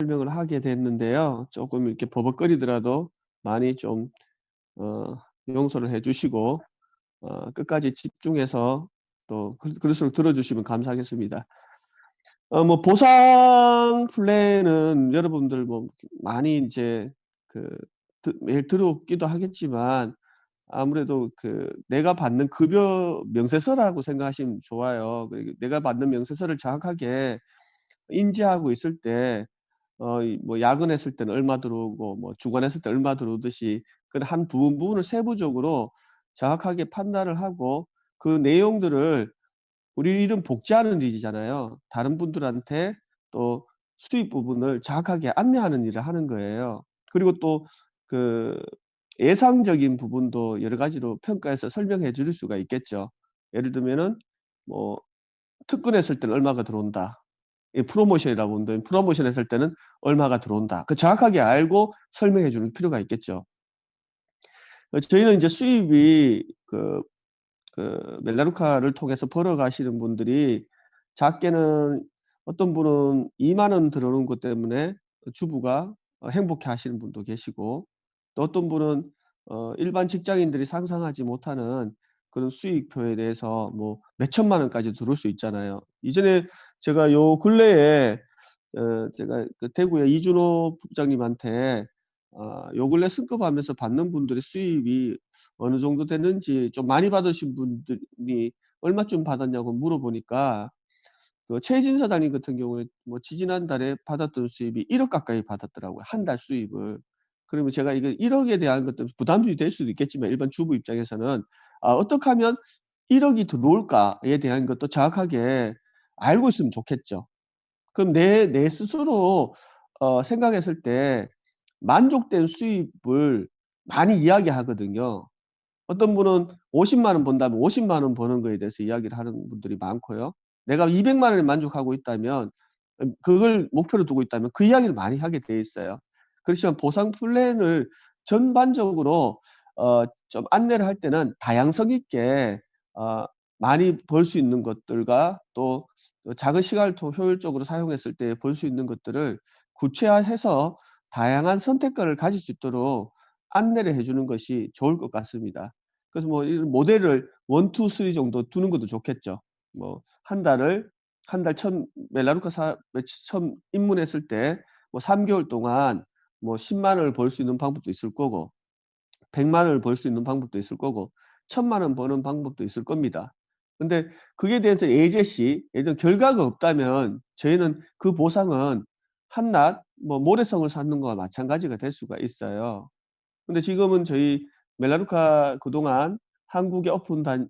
설명을 하게 됐는데요. 조금 이렇게 버벅거리더라도 많이 좀 어 용서를 해 주시고 끝까지 집중해서 또 그럴수록 들어 주시면 감사하겠습니다. 뭐 보상 플랜은 여러분들 뭐 많이 인제 그 매일 들어오기도 하겠지만 아무래도 내가 받는 급여 명세서라고 생각하시면 좋아요. 내가 받는 명세서를 정확하게 인지하고 있을 때 이 뭐 야근했을 때는 얼마 들어오고 뭐 주간했을 때 얼마 들어오듯이 그 한 부분을 세부적으로 정확하게 판단을 하고 그 내용들을 우리 일은 복지하는 일이잖아요. 다른 분들한테 또 수입 부분을 정확하게 안내하는 일을 하는 거예요. 그리고 또 그 예상적인 부분도 여러 가지로 평가해서 설명해 드릴 수가 있겠죠. 예를 들면은 뭐 특근했을 때는 얼마가 들어온다. 이 프로모션이라고 하는데 프로모션 했을 때는 얼마가 들어온다. 정확하게 알고 설명해 주는 필요가 있겠죠. 저희는 인제 수입이 멜라루카를 통해서 벌어가시는 분들이 작게는 어떤 분은 2만 원 들어오는 것 때문에 주부가 행복해하시는 분도 계시고 또 어떤 분은 일반 직장인들이 상상하지 못하는 그런 수익표에 대해서 뭐 몇 천만 원까지 들어올 수 있잖아요. 이전에 제가 요 근래에 제가 대구의 이준호 부장님한테 요 근래 승급하면서 받는 분들의 수입이 어느 정도 되는지 좀 많이 받으신 분들이 얼마쯤 받았냐고 물어보니까 최혜진 사장님 같은 경우에 뭐 지지난달에 받았던 수입이 1억 가까이 받았더라고요, 한 달 수입을. 그러면 제가 이게 1억에 대한 것도 부담이 될 수도 있겠지만 일반 주부 입장에서는 어떻게 하면 1억이 들어올까에 대한 것도 정확하게 알고 있으면 좋겠죠. 그럼 내 스스로 생각했을 때 만족된 수입을 많이 이야기하거든요. 어떤 분은 50만 원 번다면 50만 원 버는 거에 대해서 이야기를 하는 분들이 많고요. 내가 200만 원에 만족하고 있다면 그걸 목표로 두고 있다면 그 이야기를 많이 하게 돼 있어요. 그렇지만 보상 플랜을 전반적으로 좀 안내를 할 때는 다양성 있게 어 많이 벌 수 있는 것들과 또 작은 시간을 더 효율적으로 사용했을 때 벌 수 있는 것들을 구체화해서 다양한 선택권을 가질 수 있도록 안내를 해 주는 것이 좋을 것 같습니다. 그래서 뭐 이런 모델을 1, 2, 3 정도 두는 것도 좋겠죠. 뭐 한 달 처음 멜라루카 처음 입문했을 때 뭐 3 개월 동안 뭐 10만 원을 벌 수 있는 방법도 있을 거고 100만 원을 벌 수 있는 방법도 있을 거고 1,000만 원 버는 방법도 있을 겁니다. 근데 그에 대해서 예제시 예를 들어 결과가 없다면 저희는 그 보상은 한낱 뭐 모래성을 쌓는 거와 마찬가지가 될 수가 있어요. 근데 지금은 저희 멜라루카 그동안 한국에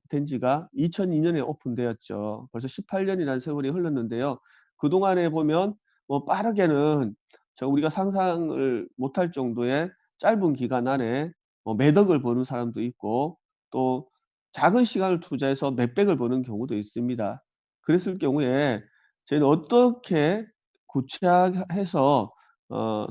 된 지가 2002 년에 오픈되었죠. 벌써 18 년이라는 세월이 흘렀는데요. 그동안에 보면 뭐 빠르게는 우리가 상상을 못할 정도의 짧은 기간 안에 몇 억을 버는 사람도 있고 또 작은 시간을 투자해서 몇백을 버는 경우도 있습니다. 그랬을 경우에 저희는 어떻게 구체화해서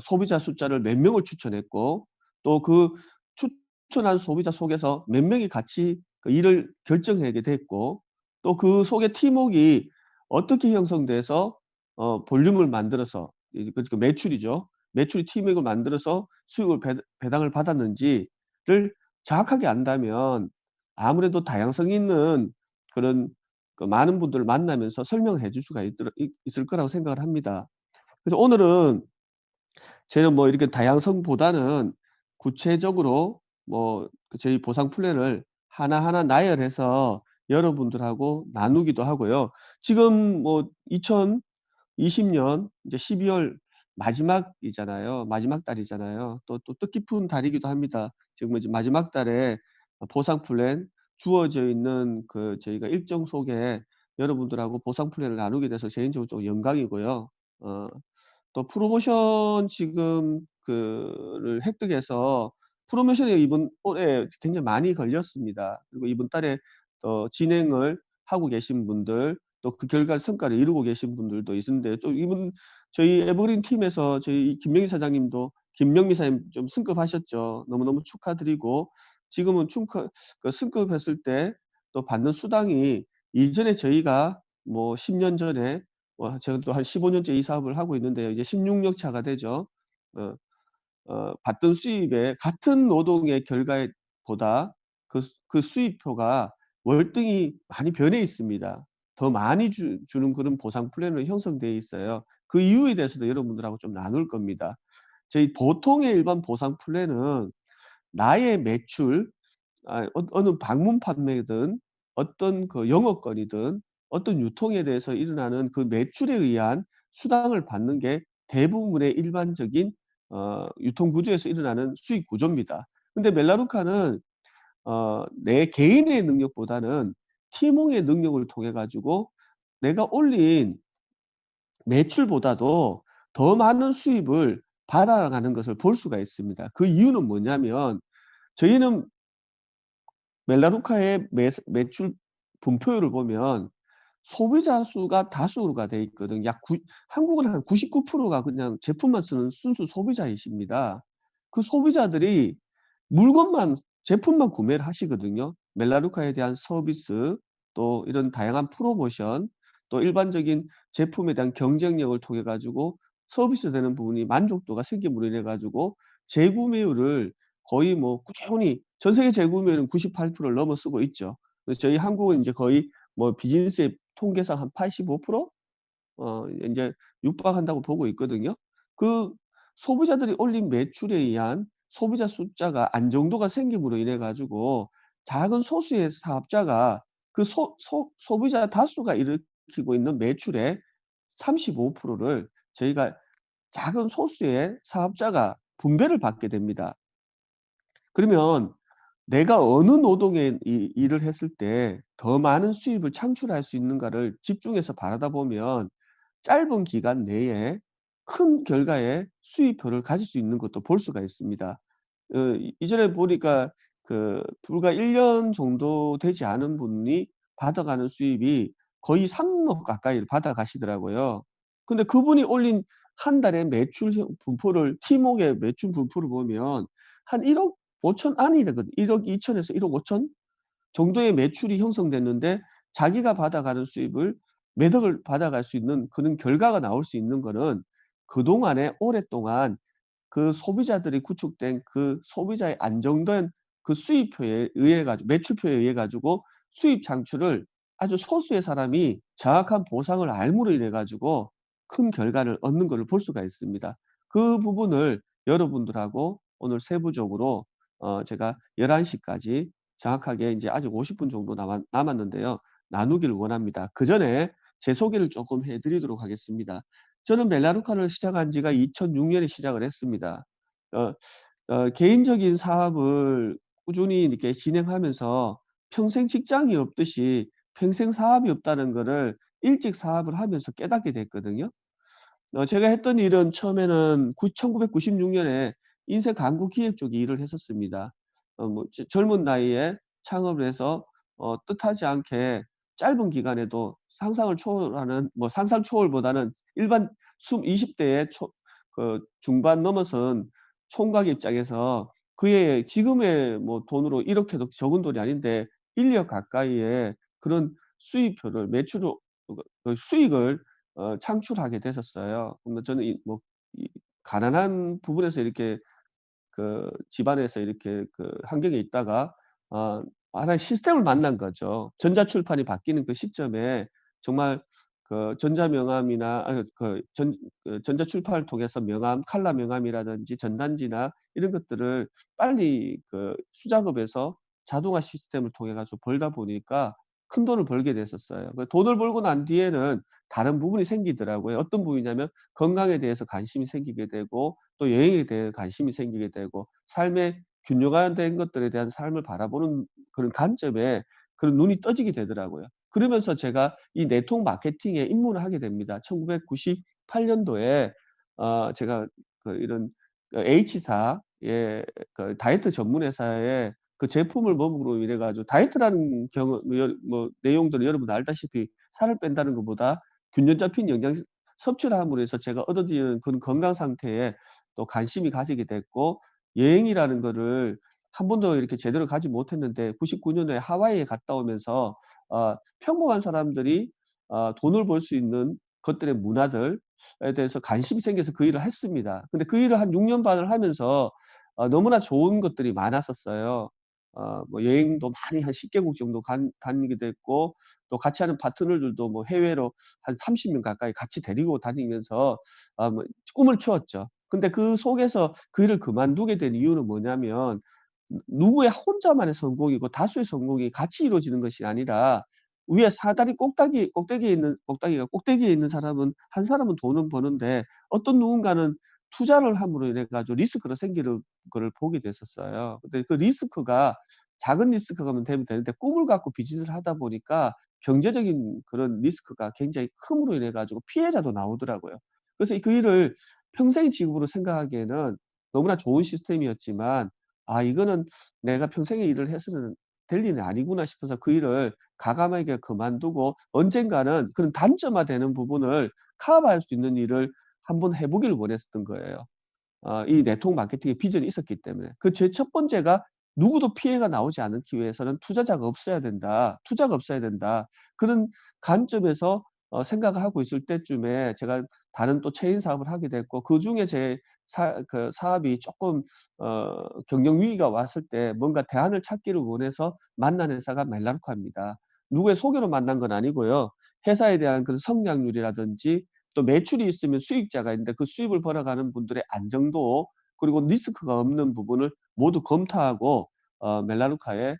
소비자 숫자를 몇 명을 추천했고 또 그 추천한 소비자 속에서 몇 명이 같이 그 일을 결정하게 됐고 또 그 속에 팀웍이 어떻게 형성돼서 볼륨을 만들어서 그러니까 매출이죠. 매출이 팀웍을 만들어서 수익을 배당을 받았는지를 정확하게 안다면 아무래도 다양성 있는 그런 많은 분들을 만나면서 설명을 해줄 수가 있을 거라고 생각을 합니다. 그래서 오늘은 저희는 뭐 이렇게 다양성보다는 구체적으로 저희 보상 플랜을 하나하나 나열해서 여러분들하고 나누기도 하고요. 지금 뭐 2020년 이제 12월 마지막이잖아요. 마지막 달이잖아요. 또 뜻깊은 달이기도 합니다. 지금 이제 마지막 달에 보상 플랜 주어져 있는 저희가 일정 속에 여러분들하고 보상 플랜을 나누게 돼서 개인적으로 좀 영광이고요. 어 또 프로모션 지금 를 획득해서 프로모션에 이번 올해 굉장히 많이 걸렸습니다. 그리고 이번 달에 진행을 하고 계신 분들 또 그 결과 성과를 이루고 계신 분들도 있는데 좀 이분 저희 에버그린 팀에서 저희 김명희 사장님도 김명미 사장님 좀 승급하셨죠. 너무너무 축하드리고 지금은 승급했을 때 또 받는 수당이 이전에 저희가 뭐 10년 전에 제가 또 한 15 년째 이 사업을 하고 있는데요. 이제 16년 차가 되죠. 어 받던 수입에 같은 노동의 결과에 보다 그 수입표가 월등히 많이 변해 있습니다. 더 많이 주는 그런 보상 플랜으로 형성되어 있어요. 그 이유에 대해서도 여러분들하고 좀 나눌 겁니다. 저희 보통의 일반 보상 플랜은 나의 매출, 어느 방문 판매든 어떤 그 영업거리든 어떤 유통에 대해서 일어나는 그 매출에 의한 수당을 받는 게 대부분의 일반적인 유통 구조에서 일어나는 수익 구조입니다. 근데 멜라루카는 내 개인의 능력보다는 팀워크의 능력을 통해 가지고 내가 올린 매출보다도 더 많은 수입을 받아가는 것을 볼 수가 있습니다. 그 이유는 뭐냐면 저희는 멜라루카의 매출 분포율을 보면 소비자 수가 다수가 돼 있거든. 약 한국은 한 99% 가 그냥 제품만 쓰는 순수 소비자이십니다. 그 소비자들이 물건만 제품만 구매를 하시거든요. 멜라루카에 대한 서비스, 또 이런 다양한 프로모션, 또 일반적인 제품에 대한 경쟁력을 통해 가지고 서비스되는 부분이 만족도가 생김으로 인해 가지고 재구매율을 거의 뭐 꾸준히 전 세계 재구매율은 98%를 넘어서고 있죠. 그래서 저희 한국은 인제 거의 뭐 비즈니스의 통계상 한 85% 인제 육박한다고 보고 있거든요. 그 소비자들이 올린 매출에 의한 소비자 숫자가 안정도가 생김으로 인해 가지고 작은 소수의 사업자가 그 소비자 다수가 일으키고 있는 매출의 35%를 저희가 작은 소수의 사업자가 분배를 받게 됩니다. 그러면 내가 어느 노동의 일을 했을 때 더 많은 수입을 창출할 수 있는가를 집중해서 바라다 보면 짧은 기간 내에 큰 결과의 수입표를 가질 수 있는 것도 볼 수가 있습니다. 이전에 보니까 불과 1년 정도 되지 않은 분이 받아가는 수입이 거의 3억 가까이를 받아가시더라고요. 근데 그분이 올린 한 달의 매출 분포를 티목의 매출 분포를 보면 한 1억 5천 안이거든요. 1억 2천에서 1억 5천 정도의 매출이 형성됐는데 자기가 받아가는 수입을 몇 억을 받아갈 수 있는 그런 결과가 나올 수 있는 거는 그동안에 오랫동안 그 소비자들이 구축된 그 소비자의 안정된 그 수입표에 의해 가지고 매출표에 의해 가지고 수입 창출을 아주 소수의 사람이 정확한 보상을 알므로 인해 가지고 큰 결과를 얻는 것을 볼 수가 있습니다. 그 부분을 여러분들하고 오늘 세부적으로 제가 11 시까지 정확하게 인제 아직 50분 정도 남았는데요. 나누기를 원합니다. 그전에 제 소개를 쪼끔 해 드리도록 하겠습니다. 저는 멜라루카를 시작한 지가 2006 년에 시작을 했습니다. 어 개인적인 사업을 꾸준히 이렇게 진행하면서 평생 직장이 없듯이 평생 사업이 없다는 거를 일찍 사업을 하면서 깨닫게 됐거든요. 제가 했던 일은 처음에는 1996 년에 인쇄 광고 기획 쪽에 일을 했었습니다. 뭐 젊은 나이에 창업을 해서 뜻하지 않게 짧은 기간에도 상상을 초월하는 뭐 상상 초월보다는 일반 20 대의 중반 넘어선 총각 입장에서 그의 지금의 뭐 돈으로 이렇게도 적은 돈이 아닌데 1억 가까이의 그런 수입표를 매출을 수익을 창출하게 됐었어요. 근데 저는 이 가난한 부분에서 이렇게 집안에서 이렇게 환경에 있다가 아 하나의 시스템을 만난 거죠. 전자출판이 바뀌는 그 시점에 정말 전자명함이나 전자출판을 통해서 명함, 칼라 명함이라든지 전단지나 이런 것들을 빨리 수작업해서 자동화 시스템을 통해 가지고 벌다 보니까 큰돈을 벌게 됐었어요. 돈을 벌고 난 뒤에는 다른 부분이 생기더라고요. 어떤 부분이냐면 건강에 대해서 관심이 생기게 되고 또 여행에 대해 관심이 생기게 되고 삶의 균형화된 것들에 대한 삶을 바라보는 그런 관점에 그런 눈이 떠지게 되더라고요. 그러면서 제가 이 네트워크 마케팅에 입문을 하게 됩니다. 1998 년도에 제가 이런 H사의 다이어트 전문 회사에 그 제품을 먹음으로 인해 가지고 다이어트라는 내용들을 여러분 알다시피 살을 뺀다는 것보다 균형 잡힌 영양 섭취를 함으로 해서 제가 얻어들이는 그런 건강 상태에 또 관심이 가지게 됐고 여행이라는 거를 한 번도 이렇게 제대로 가지 못했는데 99 년에 하와이에 갔다 오면서 평범한 사람들이 돈을 벌 수 있는 것들의 문화들에 대해서 관심이 생겨서 그 일을 했습니다. 근데 그 일을 한 6년 반을 하면서 너무나 좋은 것들이 많았었어요. 뭐 여행도 많이 한 10 개국 정도 다니기도 했고, 또 같이 하는 파트너들도 뭐 해외로 한 30명 가까이 같이 데리고 다니면서 뭐 꿈을 키웠죠. 근데 그 속에서 그 일을 그만두게 된 이유는 뭐냐면, 누구의 혼자만의 성공이고 다수의 성공이 같이 이루어지는 것이 아니라, 위에 사다리 꼭대기에 있는 사람은, 한 사람은 돈은 버는데 어떤 누군가는 투자를 함으로 인해 가지고 리스크가 생기는 거를 보게 됐었어요. 근데 그 리스크가 작은 리스크가 되면 되는데, 꿈을 갖고 비즈니스를 하다 보니까 경제적인 그런 리스크가 굉장히 큼으로 인해 가지고 피해자도 나오더라고요. 그래서 그 일을 평생 직업으로 생각하기에는 너무나 좋은 시스템이었지만, '아 이거는 내가 평생의 일을 해서는 될 일이 아니구나.' 싶어서 그 일을 과감하게 그만두고, 언젠가는 그런 단점화되는 부분을 커버할 수 있는 일을 한번 해 보기를 원했었던 거예요. 이 네트워크 마케팅의 비전이 있었기 때문에. 그 제 첫 번째가, '누구도 피해가 나오지 않기 위해서는 투자자가 없어야 된다. 투자가 없어야 된다.' 그런 관점에서 생각을 하고 있을 때쯤에 제가 다른 또 체인 사업을 하게 됐고, 그중에 제 사업이 쪼끔 경영 위기가 왔을 때 뭔가 대안을 찾기를 원해서 만난 회사가 멜라루카입니다. 누구의 소개로 만난 건 아니고요. 회사에 대한 그 성장률이라든지, 또 매출이 있으면 수익자가 있는데 그 수입을 벌어가는 분들의 안정도, 그리고 리스크가 없는 부분을 모두 검토하고 멜라루카에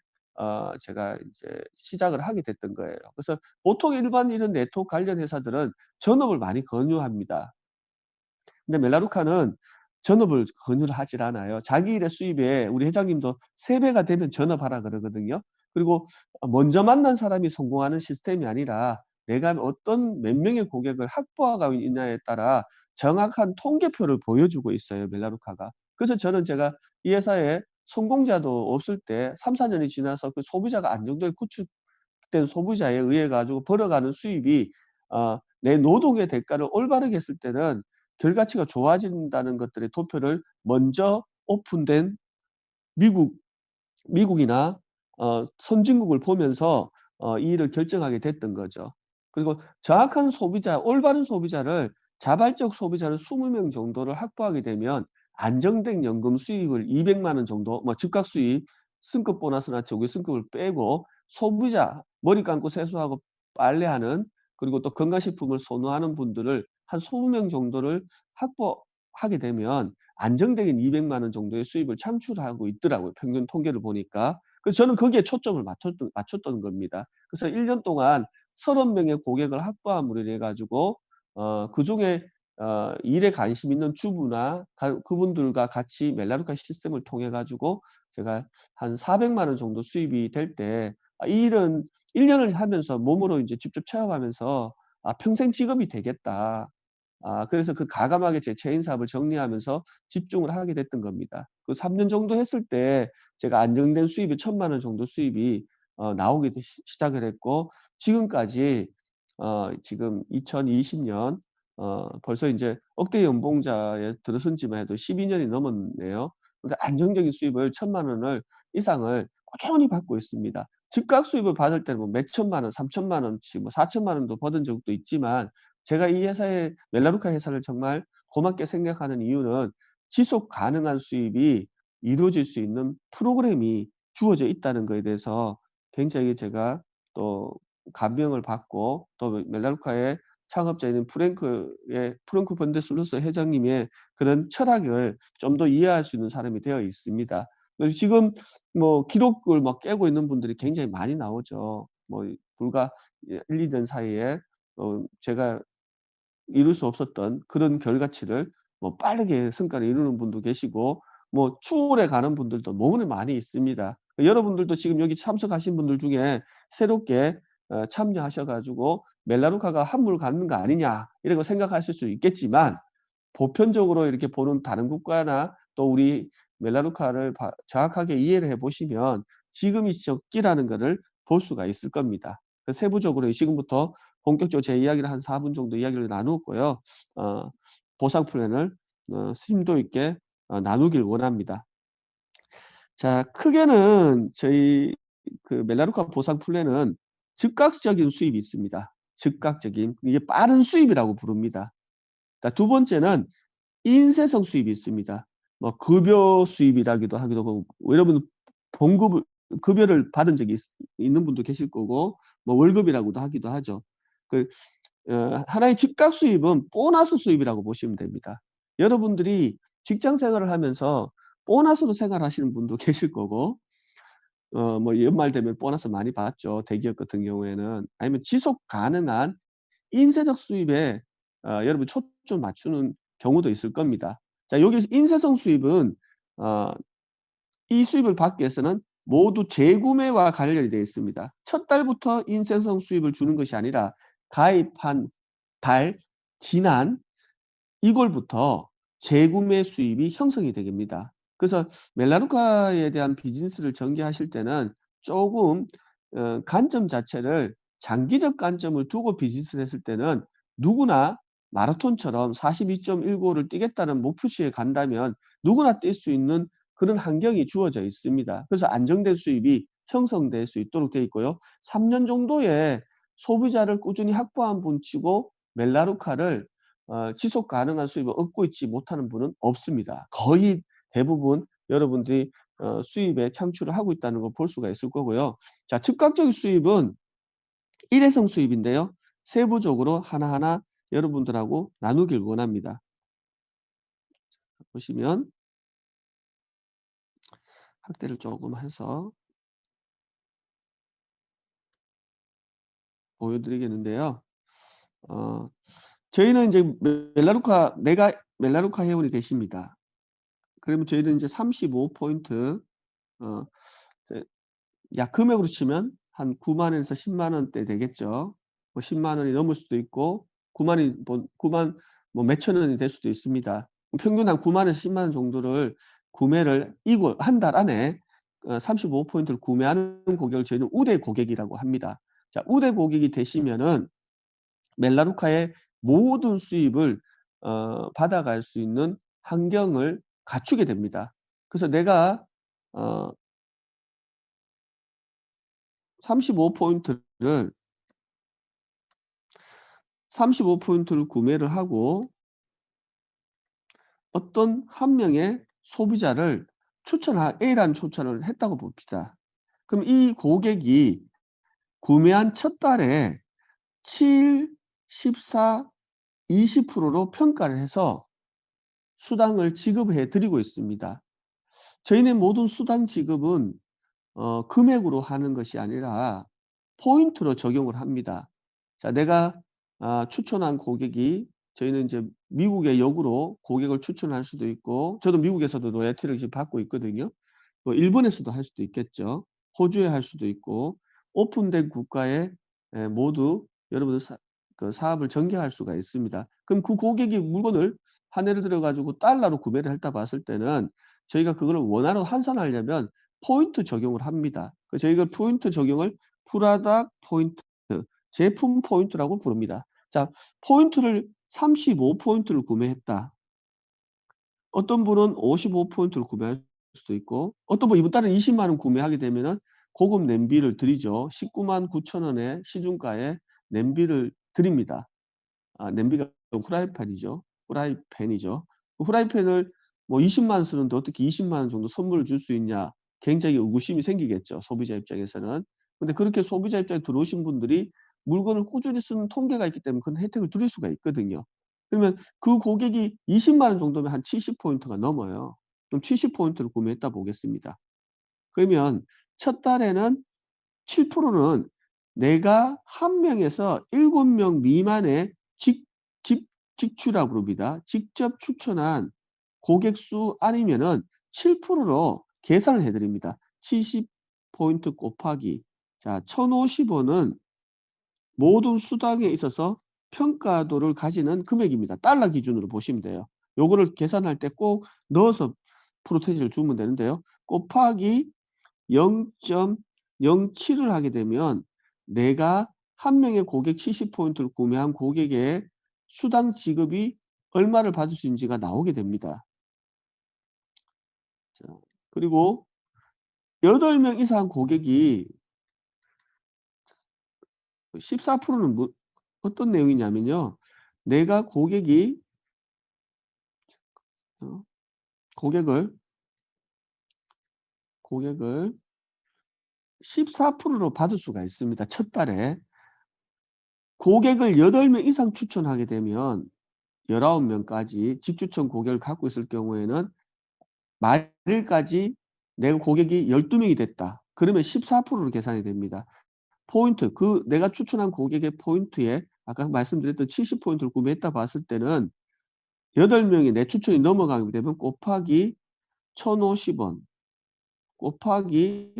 제가 이제 시작을 하게 됐던 거예요. 그래서 보통 일반 이런 네트워크 관련 회사들은 전업을 많이 권유합니다. 근데 멜라루카는 전업을 권유를 하질 않아요. 자기 일의 수입에, 우리 회장님도 3 배가 되면 전업하라 그러거든요. 그리고 먼저 만난 사람이 성공하는 시스템이 아니라, 내가 어떤 몇 명의 고객을 확보하고 있느냐에 따라 정확한 통계표를 보여주고 있어요, 멜라루카가. 그래서 제가 이 회사에 성공자도 없을 때 3-4 년이 지나서 그 소비자가 안정되게 구축된 소비자에 의해 가지고 벌어가는 수입이, 내 노동의 대가를 올바르게 했을 때는 결과치가 좋아진다는 것들의 도표를 먼저 오픈된 미국 미국이나 선진국을 보면서 이 일을 결정하게 됐던 거죠. 그리고 정확한 소비자, 올바른 소비자를, 자발적 소비자를 20명 정도를 확보하게 되면 안정된 연금 수입을 2 0 0원 정도, 뭐 즉각 수입, 승급 보너스나 조기 승급을 빼고, 소비자, 머리 감고 세수하고 빨래하는, 그리고 또 건강식품을 선호하는 분들을 한 20명 정도를 확보하게 되면 안정적인 2 0 0원 정도의 수입을 창출하고 있더라고요, 평균 통계를 보니까. 그래서 저는 거기에 초점을 맞췄던 겁니다. 그래서 1년 동안 30 명의 고객을 확보함으로 인해 가지고, 그중에 일에 관심 있는 주부나 그분들과 같이 멜라루카 시스템을 통해 가지고 제가 한 4 0 0원 정도 수입이 될 때, 이 일은 1 년을 하면서 몸으로 인제 직접 체험하면서 '아 평생 직업이 되겠다.' 그래서 그 과감하게 제 체인 사업을 정리하면서 집중을 하게 됐던 겁니다. 그 3년 정도 했을 때 제가 안정된 수입이 1,000만 원 정도 수입이 나오게 시작을 했고, 지금까지 지금 2020년, 벌써 인제 억대 연봉자에 들어선 지만 해도 12 년이 넘었네요. 근데 안정적인 수입을 1,000만 원을 이상을 꾸준히 받고 있습니다. 즉각 수입을 받을 때는 뭐 몇 천만 원, 3천만 원치, 뭐 4천만 원도 받은 적도 있지만, 제가 이 회사에, 멜라루카 회사를 정말 고맙게 생각하는 이유는 지속 가능한 수입이 이루어질 수 있는 프로그램이 주어져 있다는 거에 대해서 굉장히 제가 또 감명을 받고, 또 멜라루카의 창업자인 프랭크 번데슬로스 회장님의 그런 철학을 좀 더 이해할 수 있는 사람이 되어 있습니다. 그래서 지금 뭐 기록을 막 깨고 있는 분들이 굉장히 많이 나오죠. 뭐 불과 1-2년 사이에 제가 이룰 수 없었던 그런 결과치를 뭐 빠르게 성과를 이루는 분도 계시고, 뭐 추월해 가는 분들도 너무나 많이 있습니다. 여러분들도 지금 여기 참석하신 분들 중에 새롭게 참여하셔 가지고 '멜라루카가 한물 갖는 거 아니냐.' 이라고 생각하실 수 있겠지만, 보편적으로 이렇게 보는 다른 국가나 또 우리 멜라루카를 정확하게 이해를 해 보시면 지금이 적기라는 거를 볼 수가 있을 겁니다. 그래서 세부적으로 지금부터 본격적으로 제 이야기를 한 4분 정도 이야기를 나누었고요. 어 보상 플랜을 심도 있게 나누길 원합니다. 자, 크게는 저희 그 멜라루카 보상 플랜은 즉각적인 수입이 있습니다. 즉각적인 이게 빠른 수입이라고 부릅니다. 자, 두 번째는 인쇄성 수입이 있습니다. 뭐 급여 수입이라기도 하기도 하고 여러분 봉급을 급여를 받은 적이 있는 분도 계실 거고 뭐 월급이라고도 하기도 하죠. 그 하나의 즉각 수입은 보너스 수입이라고 보시면 됩니다. 여러분들이 직장 생활을 하면서 보너스로 생활하시는 분도 계실 거고 뭐 연말 되면 보너스 많이 받죠. 대기업 같은 경우에는. 아니면 지속 가능한 인쇄적 수입에 여러분 초점 맞추는 경우도 있을 겁니다. 자, 여기서 인쇄성 수입은 어 이 수입을 받기 위해서는 모두 재구매와 관련이 되어 있습니다. 첫 달부터 인쇄성 수입을 주는 것이 아니라 가입한 달 지난 이걸부터 재구매 수입이 형성이 됩니다. 그래서 멜라루카에 대한 비즈니스를 전개하실 때는 조금 관점 자체를 장기적 관점을 두고 비즈니스를 했을 때는 누구나 마라톤처럼 42.195를 뛰겠다는 목표치에 간다면 누구나 뛸 수 있는 그런 환경이 주어져 있습니다. 그래서 안정된 수입이 형성될 수 있도록 되어 있고요. 3년 정도의 소비자를 꾸준히 확보한 분치고 멜라루카를 지속 가능한 수입을 얻고 있지 못하는 분은 없습니다. 거의 대부분 여러분들이 수입의 창출을 하고 있다는 걸 볼 수가 있을 거고요. 자, 즉각적인 수입은 일회성 수입인데요. 세부적으로 하나하나 여러분들하고 나누길 원합니다. 보시면 확대를 조금 해서 보여드리겠는데요. 어, 저희는 이제 내가 멜라루카 회원이 되십니다. 그러면 저희는 이제 35포인트 어, 약 금액으로 치면 한 9만 원에서 10만 원대 되겠죠. 뭐 10만 원이 넘을 수도 있고 9만이 뭐 9만 뭐 몇천 원이 될 수도 있습니다. 평균 한 9만 원에서 10만 원 정도를 구매를 이거 한 달 안에 35포인트를 구매하는 고객을 저희는 우대 고객이라고 합니다. 자, 우대 고객이 되시면은 멜라루카의 모든 수입을 받아갈 수 있는 환경을 갖추게 됩니다. 그래서 내가 어 35포인트를 35포인트를 구매를 하고 어떤 한 명의 소비자를 A라는 추천을 했다고 봅시다. 그럼 이 고객이 구매한 첫 달에 7, 14, 20%로 평가를 해서 수당을 지급해 드리고 있습니다. 저희는 모든 수당 지급은 금액으로 하는 것이 아니라 포인트로 적용을 합니다. 자, 내가 추천한 고객이 저희는 이제 미국의 역으로 고객을 추천할 수도 있고 저도 미국에서도 로열티를 지금 받고 있거든요. 또 일본에서도 할 수도 있겠죠. 호주에 할 수도 있고 오픈된 국가에 모두 여러분들 그 사업을 전개할 수가 있습니다. 그럼 그 고객이 물건을 한 해를 들어 가지고 달러로 구매를 했다 봤을 때는 저희가 그거를 원화로 환산하려면 포인트 적용을 합니다. 저희가 포인트 적용을 프로덕트 포인트, 제품 포인트라고 부릅니다. 자, 포인트를 35포인트를 구매했다. 어떤 분은 55포인트를 구매할 수도 있고 어떤 분 이번 달에 20만 원 구매하게 되면은 고급 냄비를 드리죠. 19만 9천 원의 시중가에 냄비를 드립니다. 냄비가 후라이팬이죠. 후라이팬이죠. 후라이팬을 뭐 20만 원 쓰는데 어떻게 20만 원 정도 선물을 줄 수 있냐. 굉장히 의구심이 생기겠죠. 소비자 입장에서는. 근데 그렇게 소비자 입장에 들어오신 분들이 물건을 꾸준히 쓰는 통계가 있기 때문에 그런 혜택을 드릴 수가 있거든요. 그러면 그 고객이 20만 원 정도면 한 70포인트가 넘어요. 그럼 70포인트를 구매했다 보겠습니다. 그러면 첫 달에는 7%는 내가 한 명에서 7명 미만의 직추라고 부릅니다. 직접 추천한 고객 수 아니면은 7%로 계산을 해드립니다. 70포인트 곱하기 자 1,050원은 모든 수당에 있어서 평가도를 가지는 금액입니다. 달러 기준으로 보시면 돼요. 요거를 계산할 때 꼭 넣어서 프로테이지를 주면 되는데요. 곱하기 0.07을 하게 되면 내가 한 명의 고객 70포인트를 구매한 고객의 수당 지급이 얼마를 받을 수 있는지가 나오게 됩니다. 자, 그리고 8명 이상 고객이 14%는 어떤 내용이냐면요. 내가 고객이 어 고객을 14%로 받을 수가 있습니다, 첫 달에. 고객을 8명 이상 추천하게 되면 19명까지 직추천 고객을 갖고 있을 경우에는 말일까지 내가 고객이 12명이 됐다. 그러면 14%로 계산이 됩니다. 포인트, 내가 추천한 고객의 포인트에 아까 말씀드렸던 70포인트를 구매했다 봤을 때는 8명이 내 추천이 넘어가게 되면 곱하기 1,050원 곱하기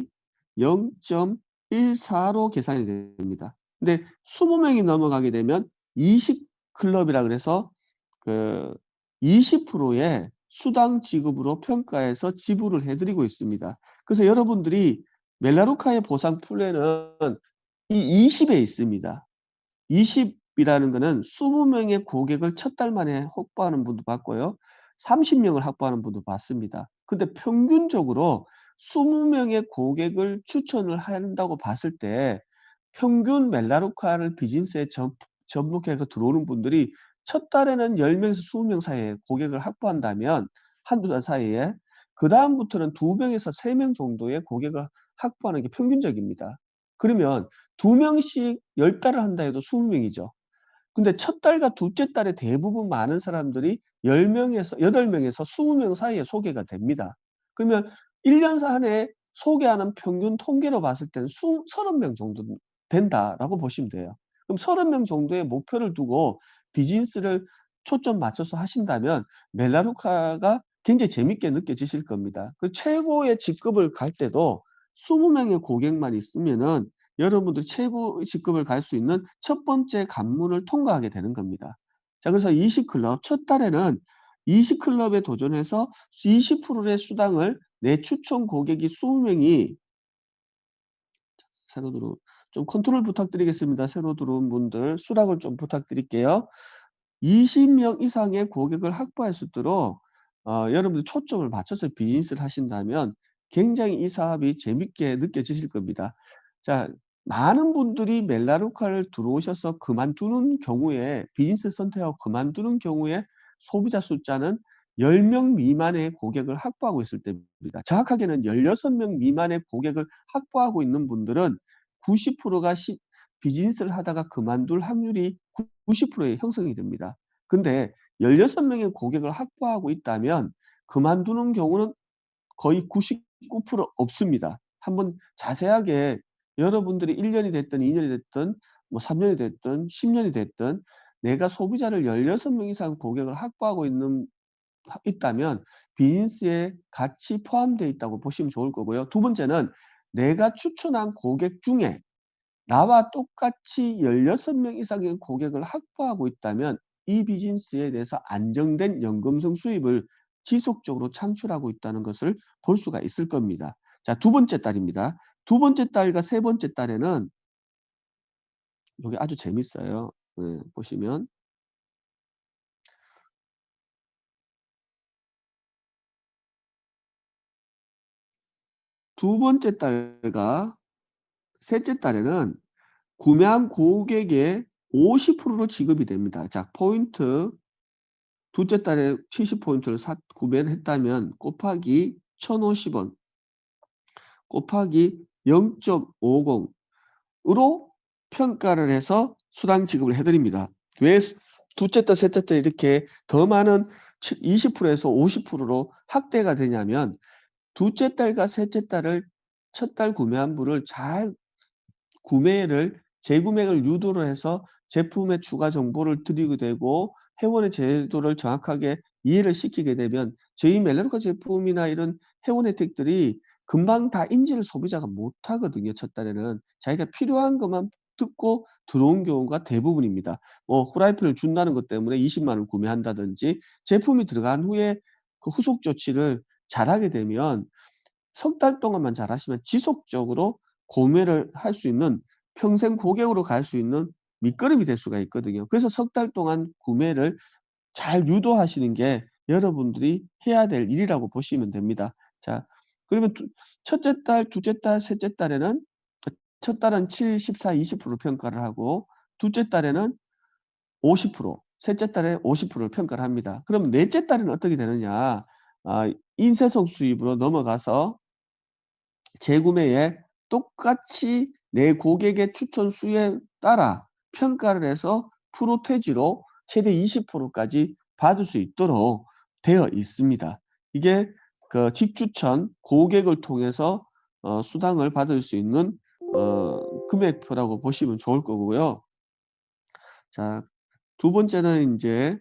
0.14로 계산이 됩니다. 근데 20명이 넘어가게 되면 20클럽이라 그래서 그 20%의 수당 지급으로 평가해서 지불을 해드리고 있습니다. 그래서 여러분들이 멜라루카의 보상 플랜은 이 20에 있습니다. 20이라는 거는 20명의 고객을 첫 달 만에 확보하는 분도 봤고요. 30명을 확보하는 분도 봤습니다. 근데 평균적으로 20명의 고객을 추천을 한다고 봤을 때 평균 멜라루카를 비즈니스에 접목해서 들어오는 분들이 첫 달에는 10명에서 20명 사이에 고객을 확보한다면 한두 달 사이에 그다음부터는 2명에서 3명 정도의 고객을 확보하는 게 평균적입니다. 그러면 2명씩 10달을 한다 해도 20명이죠. 근데 첫 달과 둘째 달에 대부분 많은 사람들이 10명에서 8명에서 20명 사이에 소개가 됩니다. 그러면 1년 안에 소개하는 평균 통계로 봤을 때는 30명 정도 된다라고 보시면 돼요. 그럼 30명 정도의 목표를 두고 비즈니스를 초점 맞춰서 하신다면 멜라루카가 굉장히 재밌게 느껴지실 겁니다. 그 최고의 직급을 갈 때도 20명의 고객만 있으면은 여러분들이 최고 직급을 갈 수 있는 첫 번째 관문을 통과하게 되는 겁니다. 자, 그래서 20클럽 첫 달에는 20클럽에 도전해서 20%의 수당을 내 추천 고객이 20명이 새로 들어온 좀 컨트롤 부탁드리겠습니다. 새로 들어온 분들 수락을 좀 부탁드릴게요. 20명 이상의 고객을 확보할 수 있도록 여러분들 초점을 맞춰서 비즈니스를 하신다면 굉장히 이 사업이 재밌게 느껴지실 겁니다. 자, 많은 분들이 멜라루카를 들어오셔서 그만두는 경우에 비즈니스 선택하고 그만두는 경우에 소비자 숫자는 10명 미만의 고객을 확보하고 있을 때입니다. 정확하게는 16명 미만의 고객을 확보하고 있는 분들은 90%가 비즈니스를 하다가 그만둘 확률이 90%에 형성이 됩니다. 근데 16명의 고객을 확보하고 있다면 그만두는 경우는 거의 99% 없습니다. 한번 자세하게 여러분들이 1년이 됐든 2년이 됐든 뭐 3년이 됐든 10년이 됐든 내가 소비자를 16명 이상 고객을 확보하고 있다면 비즈니스에 같이 포함되어 있다고 보시면 좋을 거고요. 두 번째는 내가 추천한 고객 중에 나와 똑같이 16명 이상의 고객을 확보하고 있다면 이 비즈니스에 대해서 안정된 연금성 수입을 지속적으로 창출하고 있다는 것을 볼 수가 있을 겁니다. 자, 두 번째 달입니다. 두 번째 달과 세 번째 달에는 여기 아주 재밌어요. 보시면 두 번째 달과 셋째 달에는 구매한 고객의 50%로 지급이 됩니다. 자, 포인트 둘째 달에 70포인트를 구매를 했다면 곱하기 1,050원 곱하기 0.50으로 평가를 해서 수당 지급을 해드립니다. 왜 둘째 달, 셋째 달 이렇게 더 많은 20%에서 50%로 확대가 되냐면 둘째 달과 셋째 달을 첫 달 구매한 분을 잘 재구매를 유도를 해서 제품의 추가 정보를 드리게 되고 회원의 제도를 정확하게 이해를 시키게 되면 저희 멜로디카 제품이나 이런 회원 혜택들이 금방 다 인지를 소비자가 못하거든요. 첫 달에는. 자기가 필요한 것만 듣고 들어온 경우가 대부분입니다. 뭐 후라이팬을 준다는 것 때문에 20만 원 구매한다든지 제품이 들어간 후에 그 후속 조치를 잘하게 되면 석 달 동안만 잘하시면 지속적으로 구매를 할 수 있는 평생 고객으로 갈 수 있는 밑거름이 될 수가 있거든요. 그래서 석 달 동안 구매를 잘 유도하시는 게 여러분들이 해야 될 일이라고 보시면 됩니다. 자, 그러면 첫째 달, 둘째 달, 셋째 달에는 첫 달은 7, 14, 20% 평가를 하고 둘째 달에는 50%, 셋째 달에 50%를 평가를 합니다. 그럼 넷째 달에는 어떻게 되느냐? 인쇄성 수입으로 넘어가서 재구매에 똑같이 내 고객의 추천 수에 따라 평가를 해서 프로테지로 최대 20%까지 받을 수 있도록 되어 있습니다. 이게 그 직추천 고객을 통해서 수당을 받을 수 있는 금액표라고 보시면 좋을 거고요. 자, 두 번째는 이제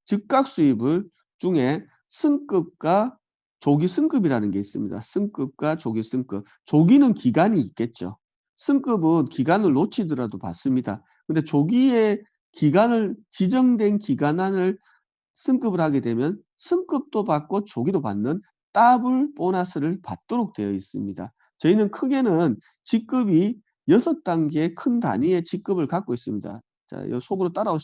즉각 수입을 중에 승급과 조기 승급이라는 게 있습니다. 승급과 조기 승급. 조기는 기간이 있겠죠. 승급은 기간을 놓치더라도 받습니다. 근데 조기에 기간을 지정된 기간 안을 승급을 하게 되면 승급도 받고 조기도 받는 더블 보너스를 받도록 되어 있습니다. 저희는 크게는 직급이 6단계의 큰 단위의 직급을 갖고 있습니다. 자, 요 속으로 따라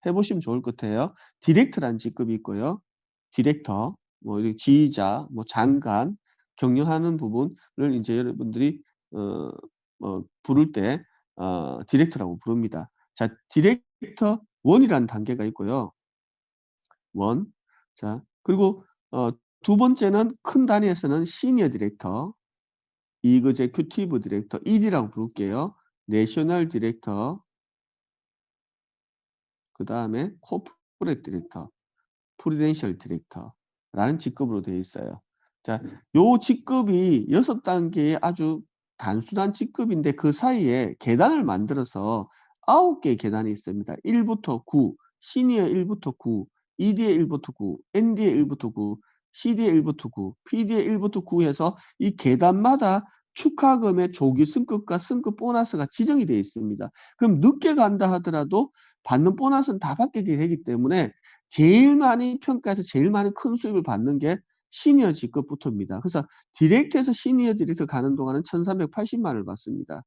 해보시면 좋을 것 같아요. 디렉터라는 직급이 있고요. 디렉터, 뭐 지휘자, 뭐 장관, 경영하는 부분을 이제 여러분들이 부를 때 디렉터라고 부릅니다. 자, 디렉터 1이라는 단계가 있고요. 1. 자, 그리고 두 번째는 큰 단위에서는 시니어 디렉터, 이그제큐티브 디렉터, ED라고 부를게요. 내셔널 디렉터, 그 다음에 코퍼레이트 디렉터, 프리덴셜 디렉터라는 직급으로 되어 있어요. 자, 요 직급이 6단계의 아주 단순한 직급인데 그 사이에 계단을 만들어서 9개의 계단이 있습니다. 1부터 9, 시니어 1부터 9, ED의 1부터 9, ND의 1부터 9, CD의 1부터 9, PD의 1부터 9 해서 이 계단마다 축하금의 조기 승급과 승급 보너스가 지정이 되어 있습니다. 그럼 늦게 간다 하더라도 받는 보너스는 다 받게 되기 때문에 제일 많이 평가해서 제일 많이 큰 수입을 받는 게 시니어 직급부터입니다. 그래서 디렉트에서 시니어 디렉터 가는 동안은 1380만 원을 받습니다.